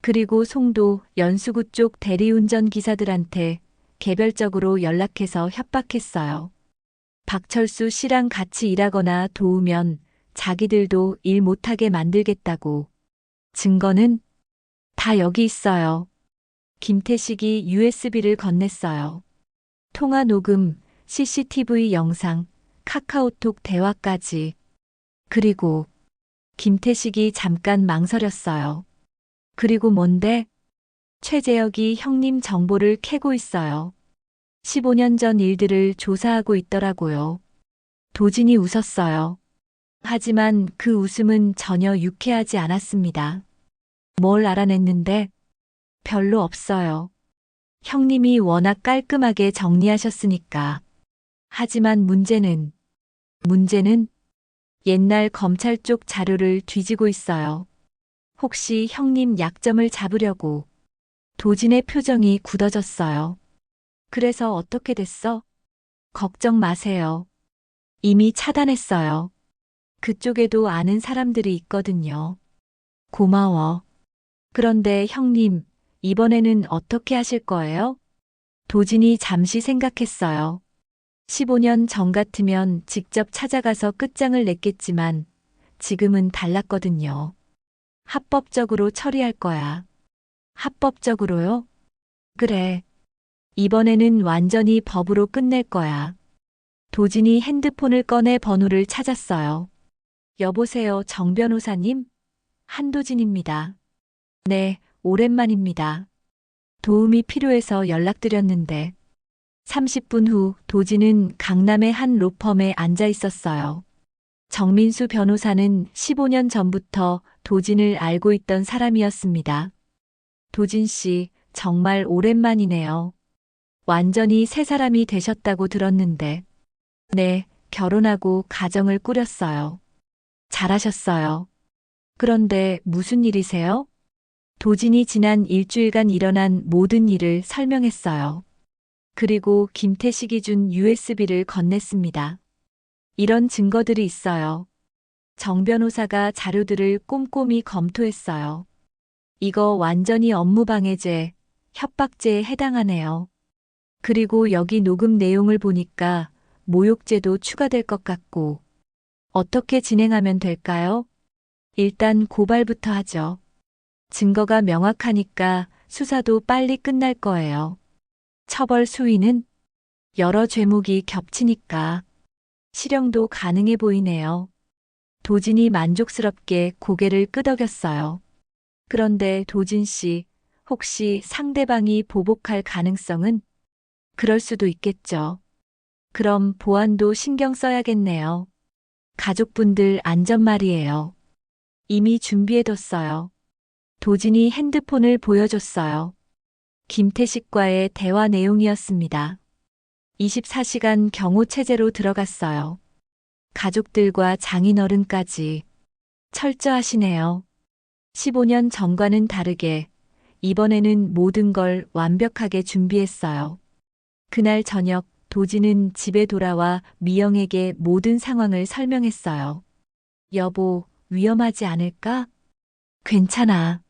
S1: 그리고 송도, 연수구 쪽 대리운전 기사들한테 개별적으로 연락해서 협박했어요. 박철수 씨랑 같이 일하거나 도우면 자기들도 일 못하게 만들겠다고. 증거는 다 여기 있어요. 김태식이 USB를 건넸어요. 통화 녹음, CCTV 영상, 카카오톡 대화까지. 그리고 김태식이 잠깐 망설였어요. 그리고 뭔데? 최재혁이 형님 정보를 캐고 있어요. 15년 전 일들을 조사하고 있더라고요. 도진이 웃었어요. 하지만 그 웃음은 전혀 유쾌하지 않았습니다. 뭘 알아냈는데? 별로 없어요. 형님이 워낙 깔끔하게 정리하셨으니까. 하지만 문제는 옛날 검찰 쪽 자료를 뒤지고 있어요. 혹시 형님 약점을 잡으려고. 도진의 표정이 굳어졌어요. 그래서 어떻게 됐어? 걱정 마세요. 이미 차단했어요. 그쪽에도 아는 사람들이 있거든요. 고마워. 그런데 형님, 이번에는 어떻게 하실 거예요? 도진이 잠시 생각했어요. 15년 전 같으면 직접 찾아가서 끝장을 냈겠지만 지금은 달랐거든요. 합법적으로 처리할 거야. 합법적으로요? 그래. 이번에는 완전히 법으로 끝낼 거야. 도진이 핸드폰을 꺼내 번호를 찾았어요. 여보세요, 정 변호사님? 한도진입니다. 네, 오랜만입니다. 도움이 필요해서 연락드렸는데. 30분 후 도진은 강남의 한 로펌에 앉아 있었어요. 정민수 변호사는 15년 전부터 도진을 알고 있던 사람이었습니다. 도진 씨, 정말 오랜만이네요. 완전히 새 사람이 되셨다고 들었는데. 네, 결혼하고 가정을 꾸렸어요. 잘하셨어요. 그런데 무슨 일이세요? 도진이 지난 일주일간 일어난 모든 일을 설명했어요. 그리고 김태식이 준 USB를 건넸습니다. 이런 증거들이 있어요. 정 변호사가 자료들을 꼼꼼히 검토했어요. 이거 완전히 업무방해죄, 협박죄에 해당하네요. 그리고 여기 녹음 내용을 보니까 모욕죄도 추가될 것 같고. 어떻게 진행하면 될까요? 일단 고발부터 하죠. 증거가 명확하니까 수사도 빨리 끝날 거예요. 처벌 수위는 여러 죄목이 겹치니까 실형도 가능해 보이네요. 도진이 만족스럽게 고개를 끄덕였어요. 그런데 도진 씨, 혹시 상대방이 보복할 가능성은? 그럴 수도 있겠죠. 그럼 보안도 신경 써야겠네요. 가족분들 안전 말이에요. 이미 준비해뒀어요. 도진이 핸드폰을 보여줬어요. 김태식과의 대화 내용이었습니다. 24시간 경호 체제로 들어갔어요. 가족들과 장인어른까지 철저하시네요. 15년 전과는 다르게 이번에는 모든 걸 완벽하게 준비했어요. 그날 저녁 도진은 집에 돌아와 미영에게 모든 상황을 설명했어요. 여보, 위험하지 않을까? 괜찮아.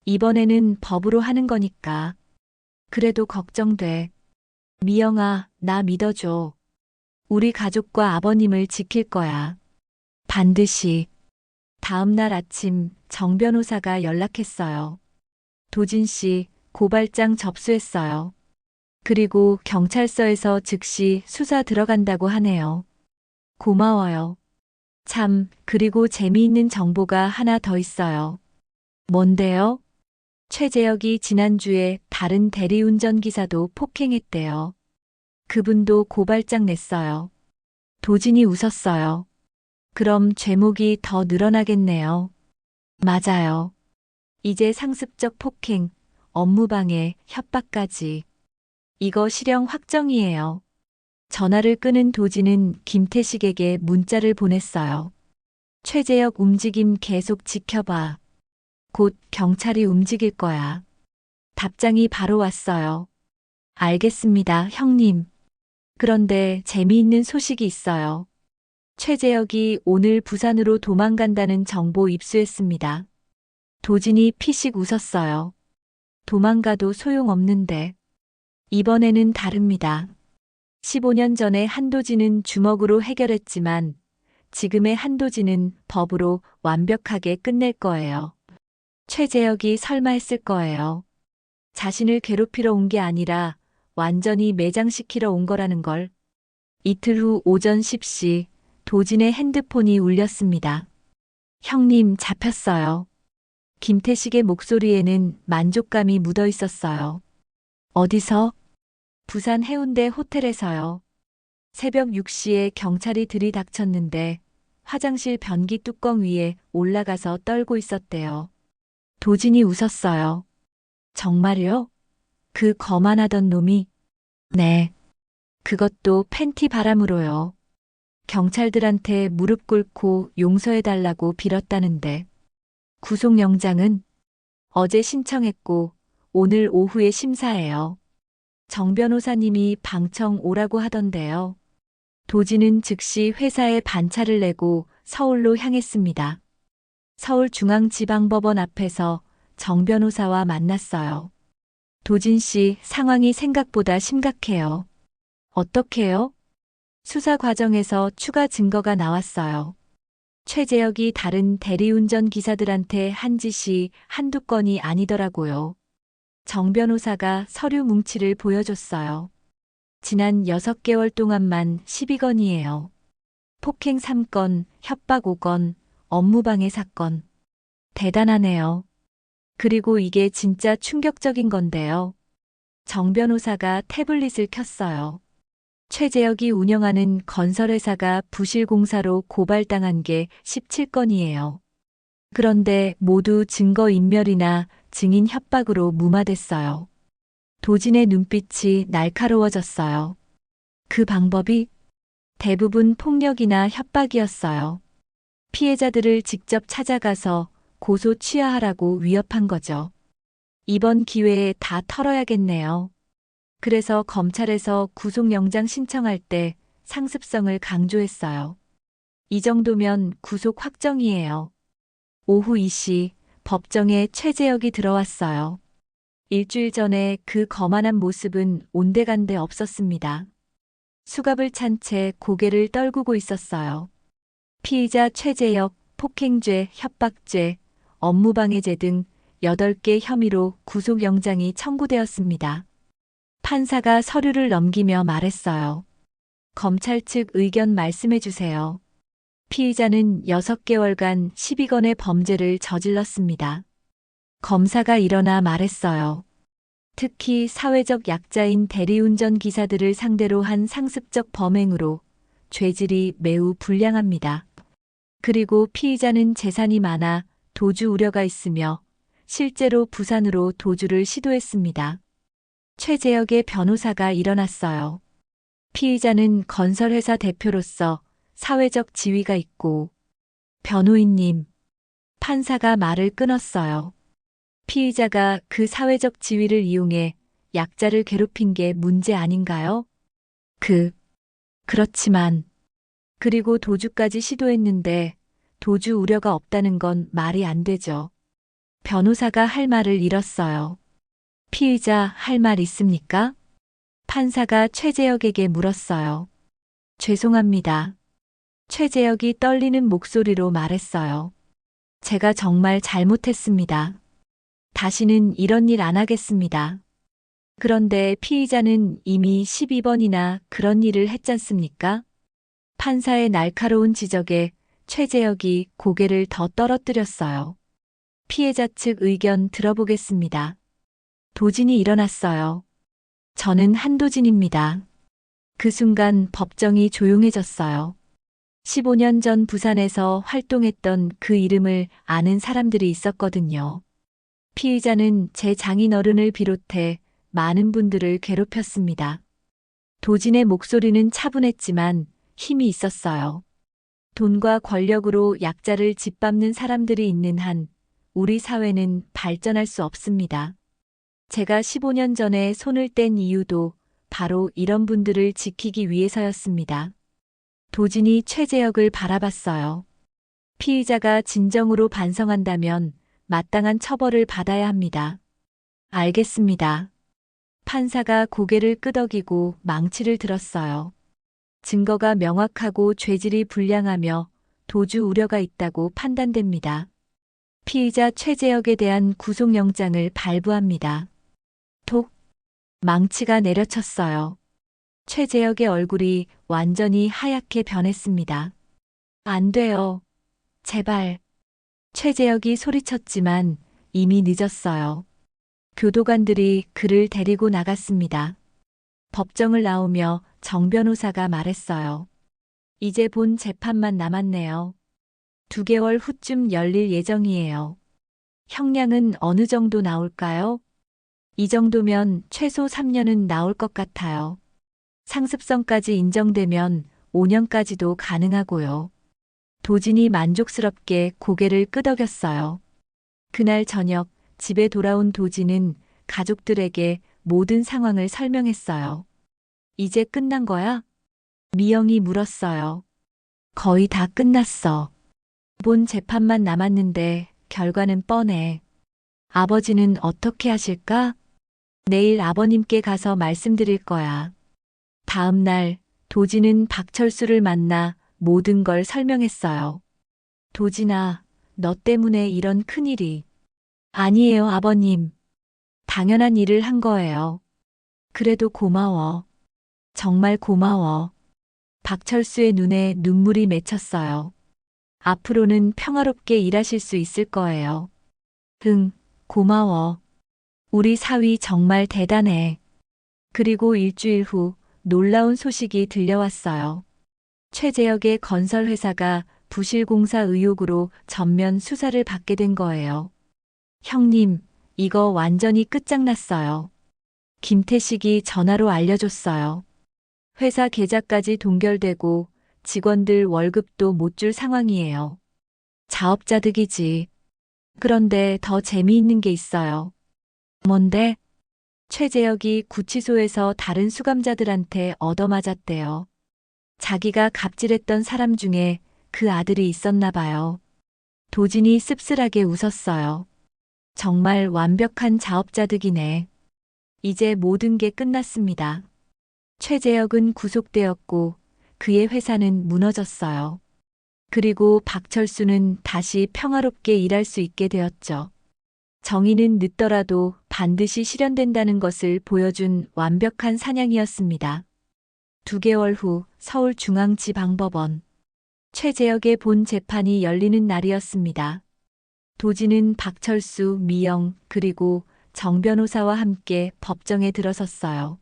S1: 이번에는 법으로 하는 거니까. 그래도 걱정돼. 미영아, 나 믿어줘. 우리 가족과 아버님을 지킬 거야. 반드시. 다음 날 아침 정 변호사가 연락했어요. 도진 씨, 고발장 접수했어요. 그리고 경찰서에서 즉시 수사 들어간다고 하네요. 고마워요. 참, 그리고 재미있는 정보가 하나 더 있어요. 뭔데요? 최재혁이 지난주에 다른 대리운전 기사도 폭행했대요. 그분도 고발장 냈어요. 도진이 웃었어요. 그럼 죄목이 더 늘어나겠네요. 맞아요. 이제 상습적 폭행, 업무방해, 협박까지. 이거 실형 확정이에요. 전화를 끊은 도진은 김태식에게 문자를 보냈어요. 최재혁 움직임 계속 지켜봐. 곧 경찰이 움직일 거야. 답장이 바로 왔어요. 알겠습니다, 형님. 그런데 재미있는 소식이 있어요. 최재혁이 오늘 부산으로 도망간다는 정보 입수했습니다. 도진이 피식 웃었어요. 도망가도 소용없는데. 이번에는 다릅니다. 15년 전에 한도진은 주먹으로 해결했지만 지금의 한도진은 법으로 완벽하게 끝낼 거예요. 최재혁이 설마 했을 거예요. 자신을 괴롭히러 온 게 아니라 완전히 매장시키러 온 거라는 걸. 이틀 후 오전 10시 도진의 핸드폰이 울렸습니다. 형님 잡혔어요. 김태식의 목소리에는 만족감이 묻어 있었어요. 어디서? 부산 해운대 호텔에서요. 새벽 6시에 경찰이 들이닥쳤는데 화장실 변기 뚜껑 위에 올라가서 떨고 있었대요. 도진이 웃었어요. 정말요? 그 거만하던 놈이? 네. 그것도 팬티 바람으로요. 경찰들한테 무릎 꿇고 용서해달라고 빌었다는데. 구속영장은 어제 신청했고 오늘 오후에 심사해요. 정 변호사님이 방청 오라고 하던데요. 도진은 즉시 회사에 반차를 내고 서울로 향했습니다. 서울중앙지방법원 앞에서 정 변호사와 만났어요. 도진 씨 상황이 생각보다 심각해요. 어떻게요? 수사 과정에서 추가 증거가 나왔어요. 최재혁이 다른 대리운전 기사들한테 한 짓이 한두 건이 아니더라고요. 정 변호사가 서류 뭉치를 보여줬어요. 지난 6개월 동안만 12건이에요. 폭행 3건, 협박 5건, 업무방해 사건. 대단하네요. 그리고 이게 진짜 충격적인 건데요. 정 변호사가 태블릿을 켰어요. 최재혁이 운영하는 건설회사가 부실공사로 고발당한 게 17건이에요. 그런데 모두 증거인멸이나 증인 협박으로 무마됐어요. 도진의 눈빛이 날카로워졌어요. 그 방법이 대부분 폭력이나 협박이었어요. 피해자들을 직접 찾아가서 고소 취하하라고 위협한 거죠. 이번 기회에 다 털어야겠네요. 그래서 검찰에서 구속영장 신청할 때 상습성을 강조했어요. 이 정도면 구속 확정이에요. 오후 2시 법정에 최재혁이 들어왔어요. 일주일 전에 그 거만한 모습은 온데간데 없었습니다. 수갑을 찬 채 고개를 떨구고 있었어요. 피의자 최재혁, 폭행죄, 협박죄, 업무방해죄 등 8개 혐의로 구속영장이 청구되었습니다. 판사가 서류를 넘기며 말했어요. 검찰 측 의견 말씀해 주세요. 피의자는 6개월간 12건의 범죄를 저질렀습니다. 검사가 일어나 말했어요. 특히 사회적 약자인 대리운전 기사들을 상대로 한 상습적 범행으로 죄질이 매우 불량합니다. 그리고 피의자는 재산이 많아 도주 우려가 있으며 실제로 부산으로 도주를 시도했습니다. 최재혁의 변호사가 일어났어요. 피의자는 건설회사 대표로서 사회적 지위가 있고 변호인님, 판사가 말을 끊었어요. 피의자가 그 사회적 지위를 이용해 약자를 괴롭힌 게 문제 아닌가요? 그렇지만, 그리고 도주까지 시도했는데 도주 우려가 없다는 건 말이 안 되죠. 변호사가 할 말을 잃었어요. 피의자 할 말 있습니까? 판사가 최재혁에게 물었어요. 죄송합니다. 최재혁이 떨리는 목소리로 말했어요. 제가 정말 잘못했습니다. 다시는 이런 일 안 하겠습니다. 그런데 피의자는 이미 12번이나 그런 일을 했잖습니까? 판사의 날카로운 지적에 최재혁이 고개를 더 떨어뜨렸어요. 피해자 측 의견 들어보겠습니다. 도진이 일어났어요. 저는 한도진입니다. 그 순간 법정이 조용해졌어요. 15년 전 부산에서 활동했던 그 이름을 아는 사람들이 있었거든요. 피의자는 제 장인어른을 비롯해 많은 분들을 괴롭혔습니다. 도진의 목소리는 차분했지만 힘이 있었어요. 돈과 권력으로 약자를 짓밟는 사람들이 있는 한 우리 사회는 발전할 수 없습니다. 제가 15년 전에 손을 뗀 이유도 바로 이런 분들을 지키기 위해서였습니다. 도진이 최재혁을 바라봤어요. 피의자가 진정으로 반성한다면 마땅한 처벌을 받아야 합니다. 알겠습니다. 판사가 고개를 끄덕이고 망치를 들었어요. 증거가 명확하고 죄질이 불량하며 도주 우려가 있다고 판단됩니다. 피의자 최재혁에 대한 구속영장을 발부합니다. 톡! 망치가 내려쳤어요. 최재혁의 얼굴이 완전히 하얗게 변했습니다. 안 돼요. 제발. 최재혁이 소리쳤지만 이미 늦었어요. 교도관들이 그를 데리고 나갔습니다. 법정을 나오며 정 변호사가 말했어요. 이제 본 재판만 남았네요. 2개월 후쯤 열릴 예정이에요. 형량은 어느 정도 나올까요? 이 정도면 최소 3년은 나올 것 같아요. 상습성까지 인정되면 5년까지도 가능하고요. 도진이 만족스럽게 고개를 끄덕였어요. 그날 저녁 집에 돌아온 도진은 가족들에게 모든 상황을 설명했어요. 이제 끝난 거야? 미영이 물었어요. 거의 다 끝났어. 본 재판만 남았는데 결과는 뻔해. 아버지는 어떻게 하실까? 내일 아버님께 가서 말씀드릴 거야. 다음 날 도진은 박철수를 만나 모든 걸 설명했어요. 도진아, 너 때문에 이런 큰일이. 아니에요, 아버님. 당연한 일을 한 거예요. 그래도 고마워. 정말 고마워. 박철수의 눈에 눈물이 맺혔어요. 앞으로는 평화롭게 일하실 수 있을 거예요. 응, 고마워. 우리 사위 정말 대단해. 그리고 일주일 후 놀라운 소식이 들려왔어요. 최재혁의 건설회사가 부실공사 의혹으로 전면 수사를 받게 된 거예요. 형님, 이거 완전히 끝장났어요. 김태식이 전화로 알려줬어요. 회사 계좌까지 동결되고 직원들 월급도 못 줄 상황이에요. 자업자득이지. 그런데 더 재미있는 게 있어요. 뭔데? 최재혁이 구치소에서 다른 수감자들한테 얻어맞았대요. 자기가 갑질했던 사람 중에 그 아들이 있었나 봐요. 도진이 씁쓸하게 웃었어요. 정말 완벽한 자업자득이네. 이제 모든 게 끝났습니다. 최재혁은 구속되었고 그의 회사는 무너졌어요. 그리고 박철수는 다시 평화롭게 일할 수 있게 되었죠. 정의는 늦더라도 반드시 실현된다는 것을 보여준 완벽한 사냥이었습니다. 2개월 후 서울중앙지방법원. 최재혁의 본 재판이 열리는 날이었습니다. 도진은 박철수, 미영, 그리고 정 변호사와 함께 법정에 들어섰어요.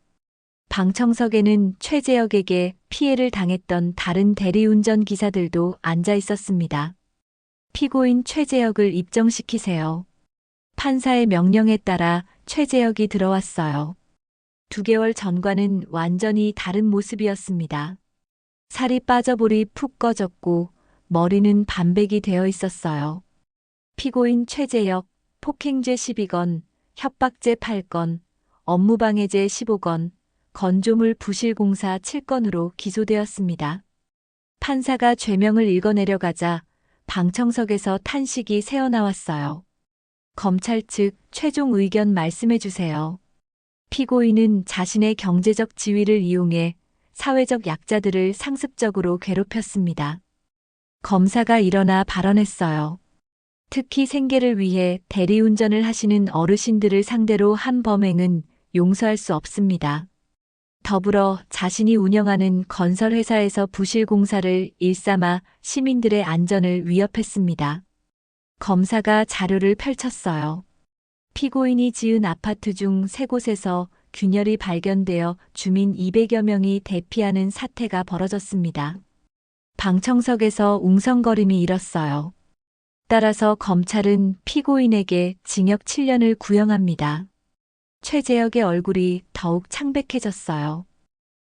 S1: 방청석에는 최재혁에게 피해를 당했던 다른 대리운전 기사들도 앉아 있었습니다. 피고인 최재혁을 입정시키세요. 판사의 명령에 따라 최재혁이 들어왔어요. 2개월 전과는 완전히 다른 모습이었습니다. 살이 빠져볼이 푹 꺼졌고 머리는 반백이 되어 있었어요. 피고인 최재혁, 폭행죄 12건, 협박죄 8건, 업무방해죄 15건, 건조물 부실공사 7건으로 기소되었습니다. 판사가 죄명을 읽어내려가자 방청석에서 탄식이 새어나왔어요. 검찰 측 최종 의견 말씀해 주세요. 피고인은 자신의 경제적 지위를 이용해 사회적 약자들을 상습적으로 괴롭혔습니다. 검사가 일어나 발언했어요. 특히 생계를 위해 대리운전을 하시는 어르신들을 상대로 한 범행은 용서할 수 없습니다. 더불어 자신이 운영하는 건설회사에서 부실공사를 일삼아 시민들의 안전을 위협했습니다. 검사가 자료를 펼쳤어요. 피고인이 지은 아파트 중 3곳에서 균열이 발견되어 주민 200여 명이 대피하는 사태가 벌어졌습니다. 방청석에서 웅성거림이 일었어요. 따라서 검찰은 피고인에게 징역 7년을 구형합니다. 최재혁의 얼굴이 더욱 창백해졌어요.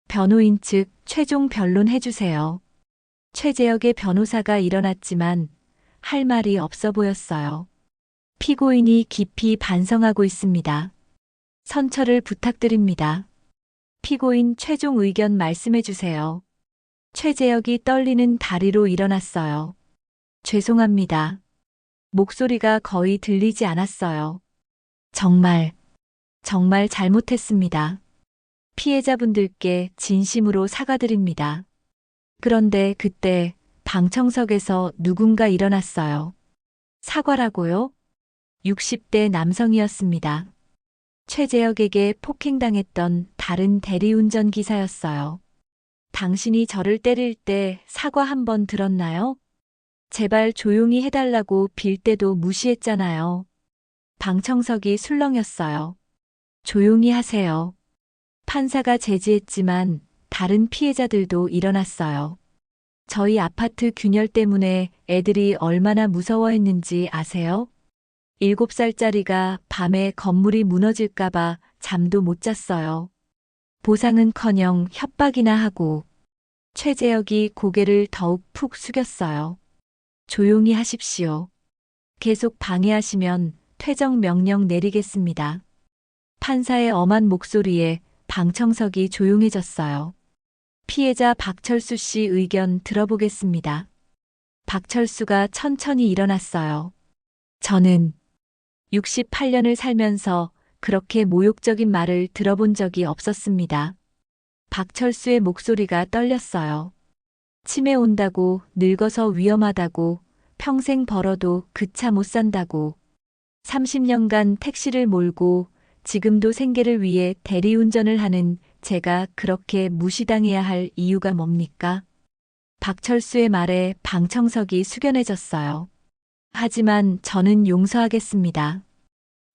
S1: 변호인 측 최종 변론해 주세요. 최재혁의 변호사가 일어났지만 할 말이 없어 보였어요. 피고인이 깊이 반성하고 있습니다. 선처를 부탁드립니다. 피고인 최종 의견 말씀해 주세요. 최재혁이 떨리는 다리로 일어났어요. 죄송합니다. 목소리가 거의 들리지 않았어요. 정말 잘못했습니다. 피해자분들께 진심으로 사과드립니다. 그런데 그때 방청석에서 누군가 일어났어요. 사과라고요? 60대 남성이었습니다. 최재혁에게 폭행당했던 다른 대리운전 기사였어요. 당신이 저를 때릴 때 사과 한 번 들었나요? 제발 조용히 해달라고 빌 때도 무시했잖아요. 방청석이 술렁였어요. 조용히 하세요. 판사가 제지했지만 다른 피해자들도 일어났어요. 저희 아파트 균열 때문에 애들이 얼마나 무서워했는지 아세요? 7살짜리가 밤에 건물이 무너질까봐 잠도 못 잤어요. 보상은커녕 협박이나 하고. 최재혁이 고개를 더욱 푹 숙였어요. 조용히 하십시오. 계속 방해하시면 퇴정 명령 내리겠습니다. 판사의 엄한 목소리에 방청석이 조용해졌어요. 피해자 박철수 씨 의견 들어보겠습니다. 박철수가 천천히 일어났어요. 저는 68년을 살면서 그렇게 모욕적인 말을 들어본 적이 없었습니다. 박철수의 목소리가 떨렸어요. 치매 온다고, 늙어서 위험하다고, 평생 벌어도 그 차 못 산다고, 30년간 택시를 몰고 지금도 생계를 위해 대리운전을 하는 제가 그렇게 무시당해야 할 이유가 뭡니까? 박철수의 말에 방청석이 숙연해졌어요. 하지만 저는 용서하겠습니다.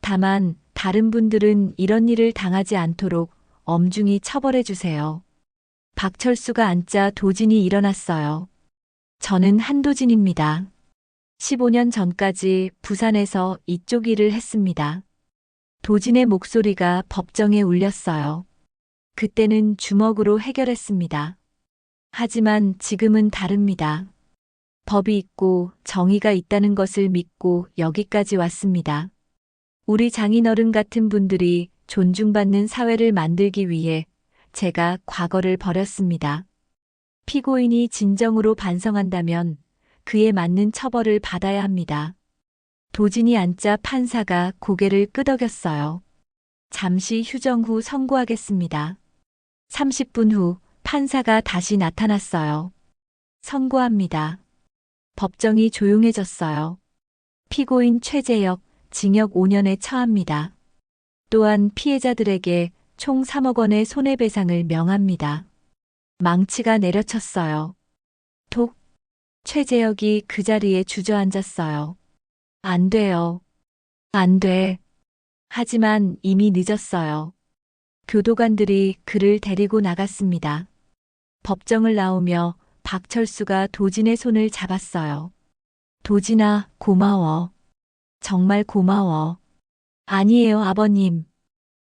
S1: 다만 다른 분들은 이런 일을 당하지 않도록 엄중히 처벌해 주세요. 박철수가 앉자 도진이 일어났어요. 저는 한도진입니다. 15년 전까지 부산에서 이쪽 일을 했습니다. 도진의 목소리가 법정에 울렸어요. 그때는 주먹으로 해결했습니다. 하지만 지금은 다릅니다. 법이 있고 정의가 있다는 것을 믿고 여기까지 왔습니다. 우리 장인어른 같은 분들이 존중받는 사회를 만들기 위해 제가 과거를 버렸습니다. 피고인이 진정으로 반성한다면 그에 맞는 처벌을 받아야 합니다. 도진이 앉자 판사가 고개를 끄덕였어요. 잠시 휴정 후 선고하겠습니다. 30분 후 판사가 다시 나타났어요. 선고합니다. 법정이 조용해졌어요. 피고인 최재혁 징역 5년에 처합니다. 또한 피해자들에게 총 3억 원의 손해배상을 명합니다. 망치가 내려쳤어요. 톡. 최재혁이 그 자리에 주저앉았어요. 안 돼요. 안 돼. 하지만 이미 늦었어요. 교도관들이 그를 데리고 나갔습니다. 법정을 나오며 박철수가 도진의 손을 잡았어요. 도진아, 고마워. 정말 고마워. 아니에요, 아버님.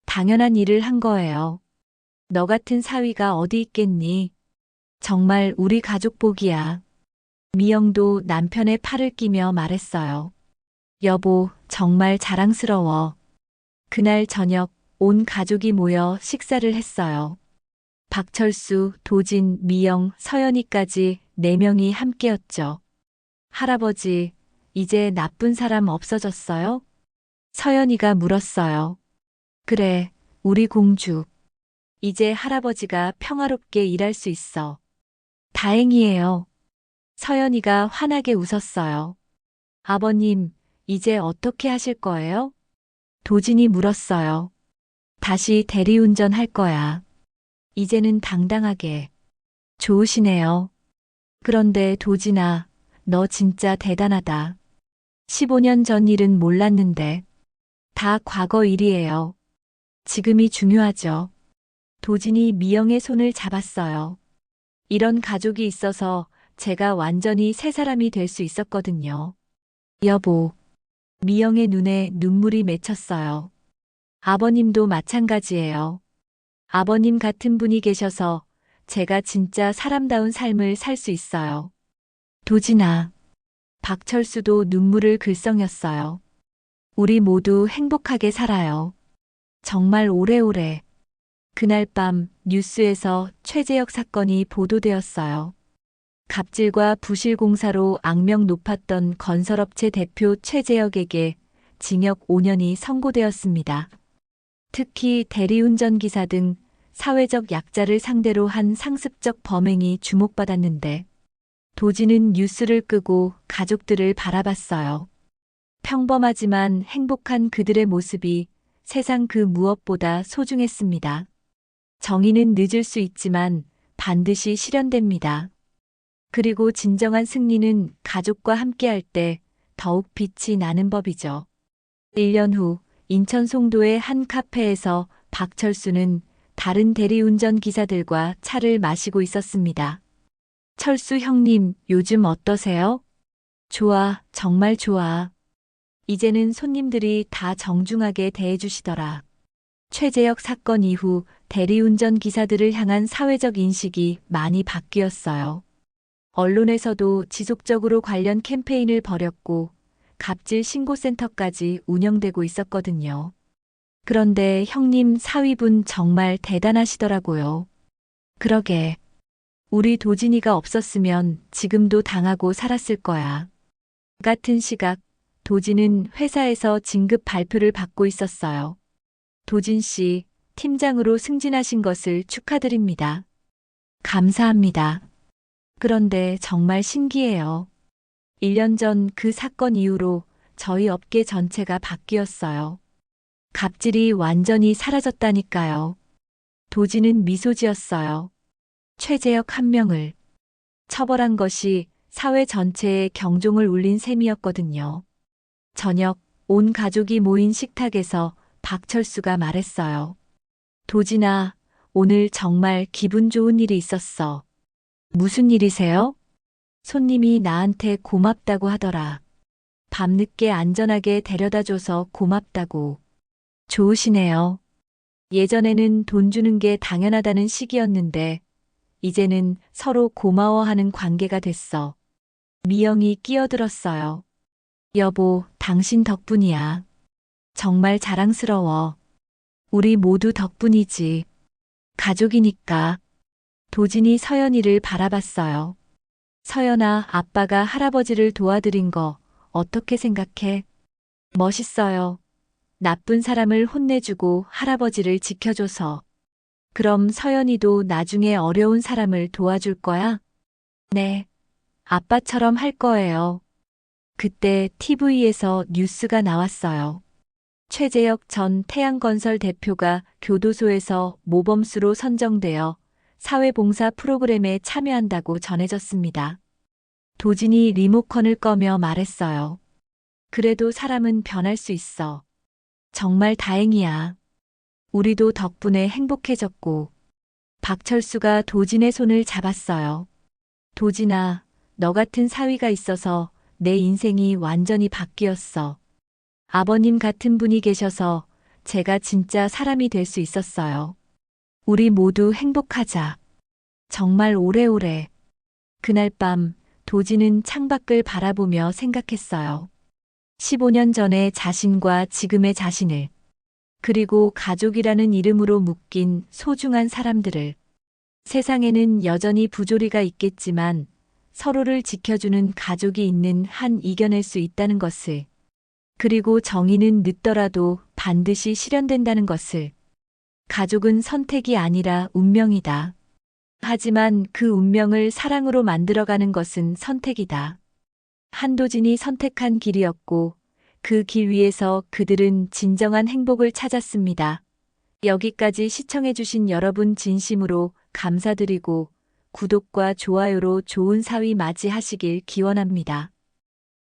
S1: 당연한 일을 한 거예요. 너 같은 사위가 어디 있겠니? 정말 우리 가족 복이야. 미영도 남편의 팔을 끼며 말했어요. 여보, 정말 자랑스러워. 그날 저녁 온 가족이 모여 식사를 했어요. 박철수, 도진, 미영, 서연이까지 4명이 함께였죠. 할아버지, 이제 나쁜 사람 없어졌어요? 서연이가 물었어요. 그래, 우리 공주. 이제 할아버지가 평화롭게 일할 수 있어. 다행이에요. 서연이가 환하게 웃었어요. 아버님, 이제 어떻게 하실 거예요? 도진이 물었어요. 다시 대리운전 할 거야. 이제는 당당하게. 좋으시네요. 그런데 도진아, 너 진짜 대단하다. 15년 전 일은 몰랐는데. 다 과거 일이에요. 지금이 중요하죠. 도진이 미영의 손을 잡았어요. 이런 가족이 있어서 제가 완전히 새 사람이 될 수 있었거든요. 여보. 미영의 눈에 눈물이 맺혔어요. 아버님도 마찬가지예요. 아버님 같은 분이 계셔서 제가 진짜 사람다운 삶을 살 수 있어요. 도진아. 박철수도 눈물을 글썽였어요. 우리 모두 행복하게 살아요. 정말 오래오래. 그날 밤 뉴스에서 최재혁 사건이 보도되었어요. 갑질과 부실 공사로 악명 높았던 건설업체 대표 최재혁에게 징역 5년이 선고되었습니다. 특히 대리운전 기사 등 사회적 약자를 상대로 한 상습적 범행이 주목받았는데 도진은 뉴스를 끄고 가족들을 바라봤어요. 평범하지만 행복한 그들의 모습이 세상 그 무엇보다 소중했습니다. 정의는 늦을 수 있지만 반드시 실현됩니다. 그리고 진정한 승리는 가족과 함께할 때 더욱 빛이 나는 법이죠. 1년 후 인천 송도의 한 카페에서 박철수는 다른 대리운전 기사들과 차를 마시고 있었습니다. 철수 형님, 요즘 어떠세요? 좋아, 정말 좋아. 이제는 손님들이 다 정중하게 대해주시더라. 최재혁 사건 이후 대리운전 기사들을 향한 사회적 인식이 많이 바뀌었어요. 언론에서도 지속적으로 관련 캠페인을 벌였고 갑질 신고센터까지 운영되고 있었거든요. 그런데 형님 사위분 정말 대단하시더라고요. 그러게. 우리 도진이가 없었으면 지금도 당하고 살았을 거야. 같은 시각 도진은 회사에서 진급 발표를 받고 있었어요. 도진 씨, 팀장으로 승진하신 것을 축하드립니다. 감사합니다. 그런데 정말 신기해요. 1년 전 그 사건 이후로 저희 업계 전체가 바뀌었어요. 갑질이 완전히 사라졌다니까요. 도진은 미소 지었어요. 최재혁 한 명을 처벌한 것이 사회 전체에 경종을 울린 셈이었거든요. 저녁 온 가족이 모인 식탁에서 박철수가 말했어요. 도진아, 오늘 정말 기분 좋은 일이 있었어. 무슨 일이세요? 손님이 나한테 고맙다고 하더라. 밤늦게 안전하게 데려다줘서 고맙다고. 좋으시네요. 예전에는 돈 주는 게 당연하다는 시기였는데 이제는 서로 고마워하는 관계가 됐어. 미영이 끼어들었어요. 여보, 당신 덕분이야. 정말 자랑스러워. 우리 모두 덕분이지. 가족이니까. 도진이 서연이를 바라봤어요. 서연아, 아빠가 할아버지를 도와드린 거 어떻게 생각해? 멋있어요. 나쁜 사람을 혼내주고 할아버지를 지켜줘서. 그럼 서연이도 나중에 어려운 사람을 도와줄 거야? 네. 아빠처럼 할 거예요. 그때 TV에서 뉴스가 나왔어요. 최재혁 전 태양건설 대표가 교도소에서 모범수로 선정되어 사회봉사 프로그램에 참여한다고 전해졌습니다. 도진이 리모컨을 꺼며 말했어요. 그래도 사람은 변할 수 있어. 정말 다행이야. 우리도 덕분에 행복해졌고. 박철수가 도진의 손을 잡았어요. 도진아, 너 같은 사위가 있어서 내 인생이 완전히 바뀌었어. 아버님 같은 분이 계셔서 제가 진짜 사람이 될 수 있었어요. 우리 모두 행복하자. 정말 오래오래. 그날 밤 도진은 창밖을 바라보며 생각했어요. 15년 전의 자신과 지금의 자신을, 그리고 가족이라는 이름으로 묶인 소중한 사람들을. 세상에는 여전히 부조리가 있겠지만 서로를 지켜주는 가족이 있는 한 이겨낼 수 있다는 것을. 그리고 정의는 늦더라도 반드시 실현된다는 것을. 가족은 선택이 아니라 운명이다. 하지만 그 운명을 사랑으로 만들어가는 것은 선택이다. 한도진이 선택한 길이었고 그 길 위에서 그들은 진정한 행복을 찾았습니다. 여기까지 시청해주신 여러분 진심으로 감사드리고 구독과 좋아요로 좋은 사위 맞이하시길 기원합니다.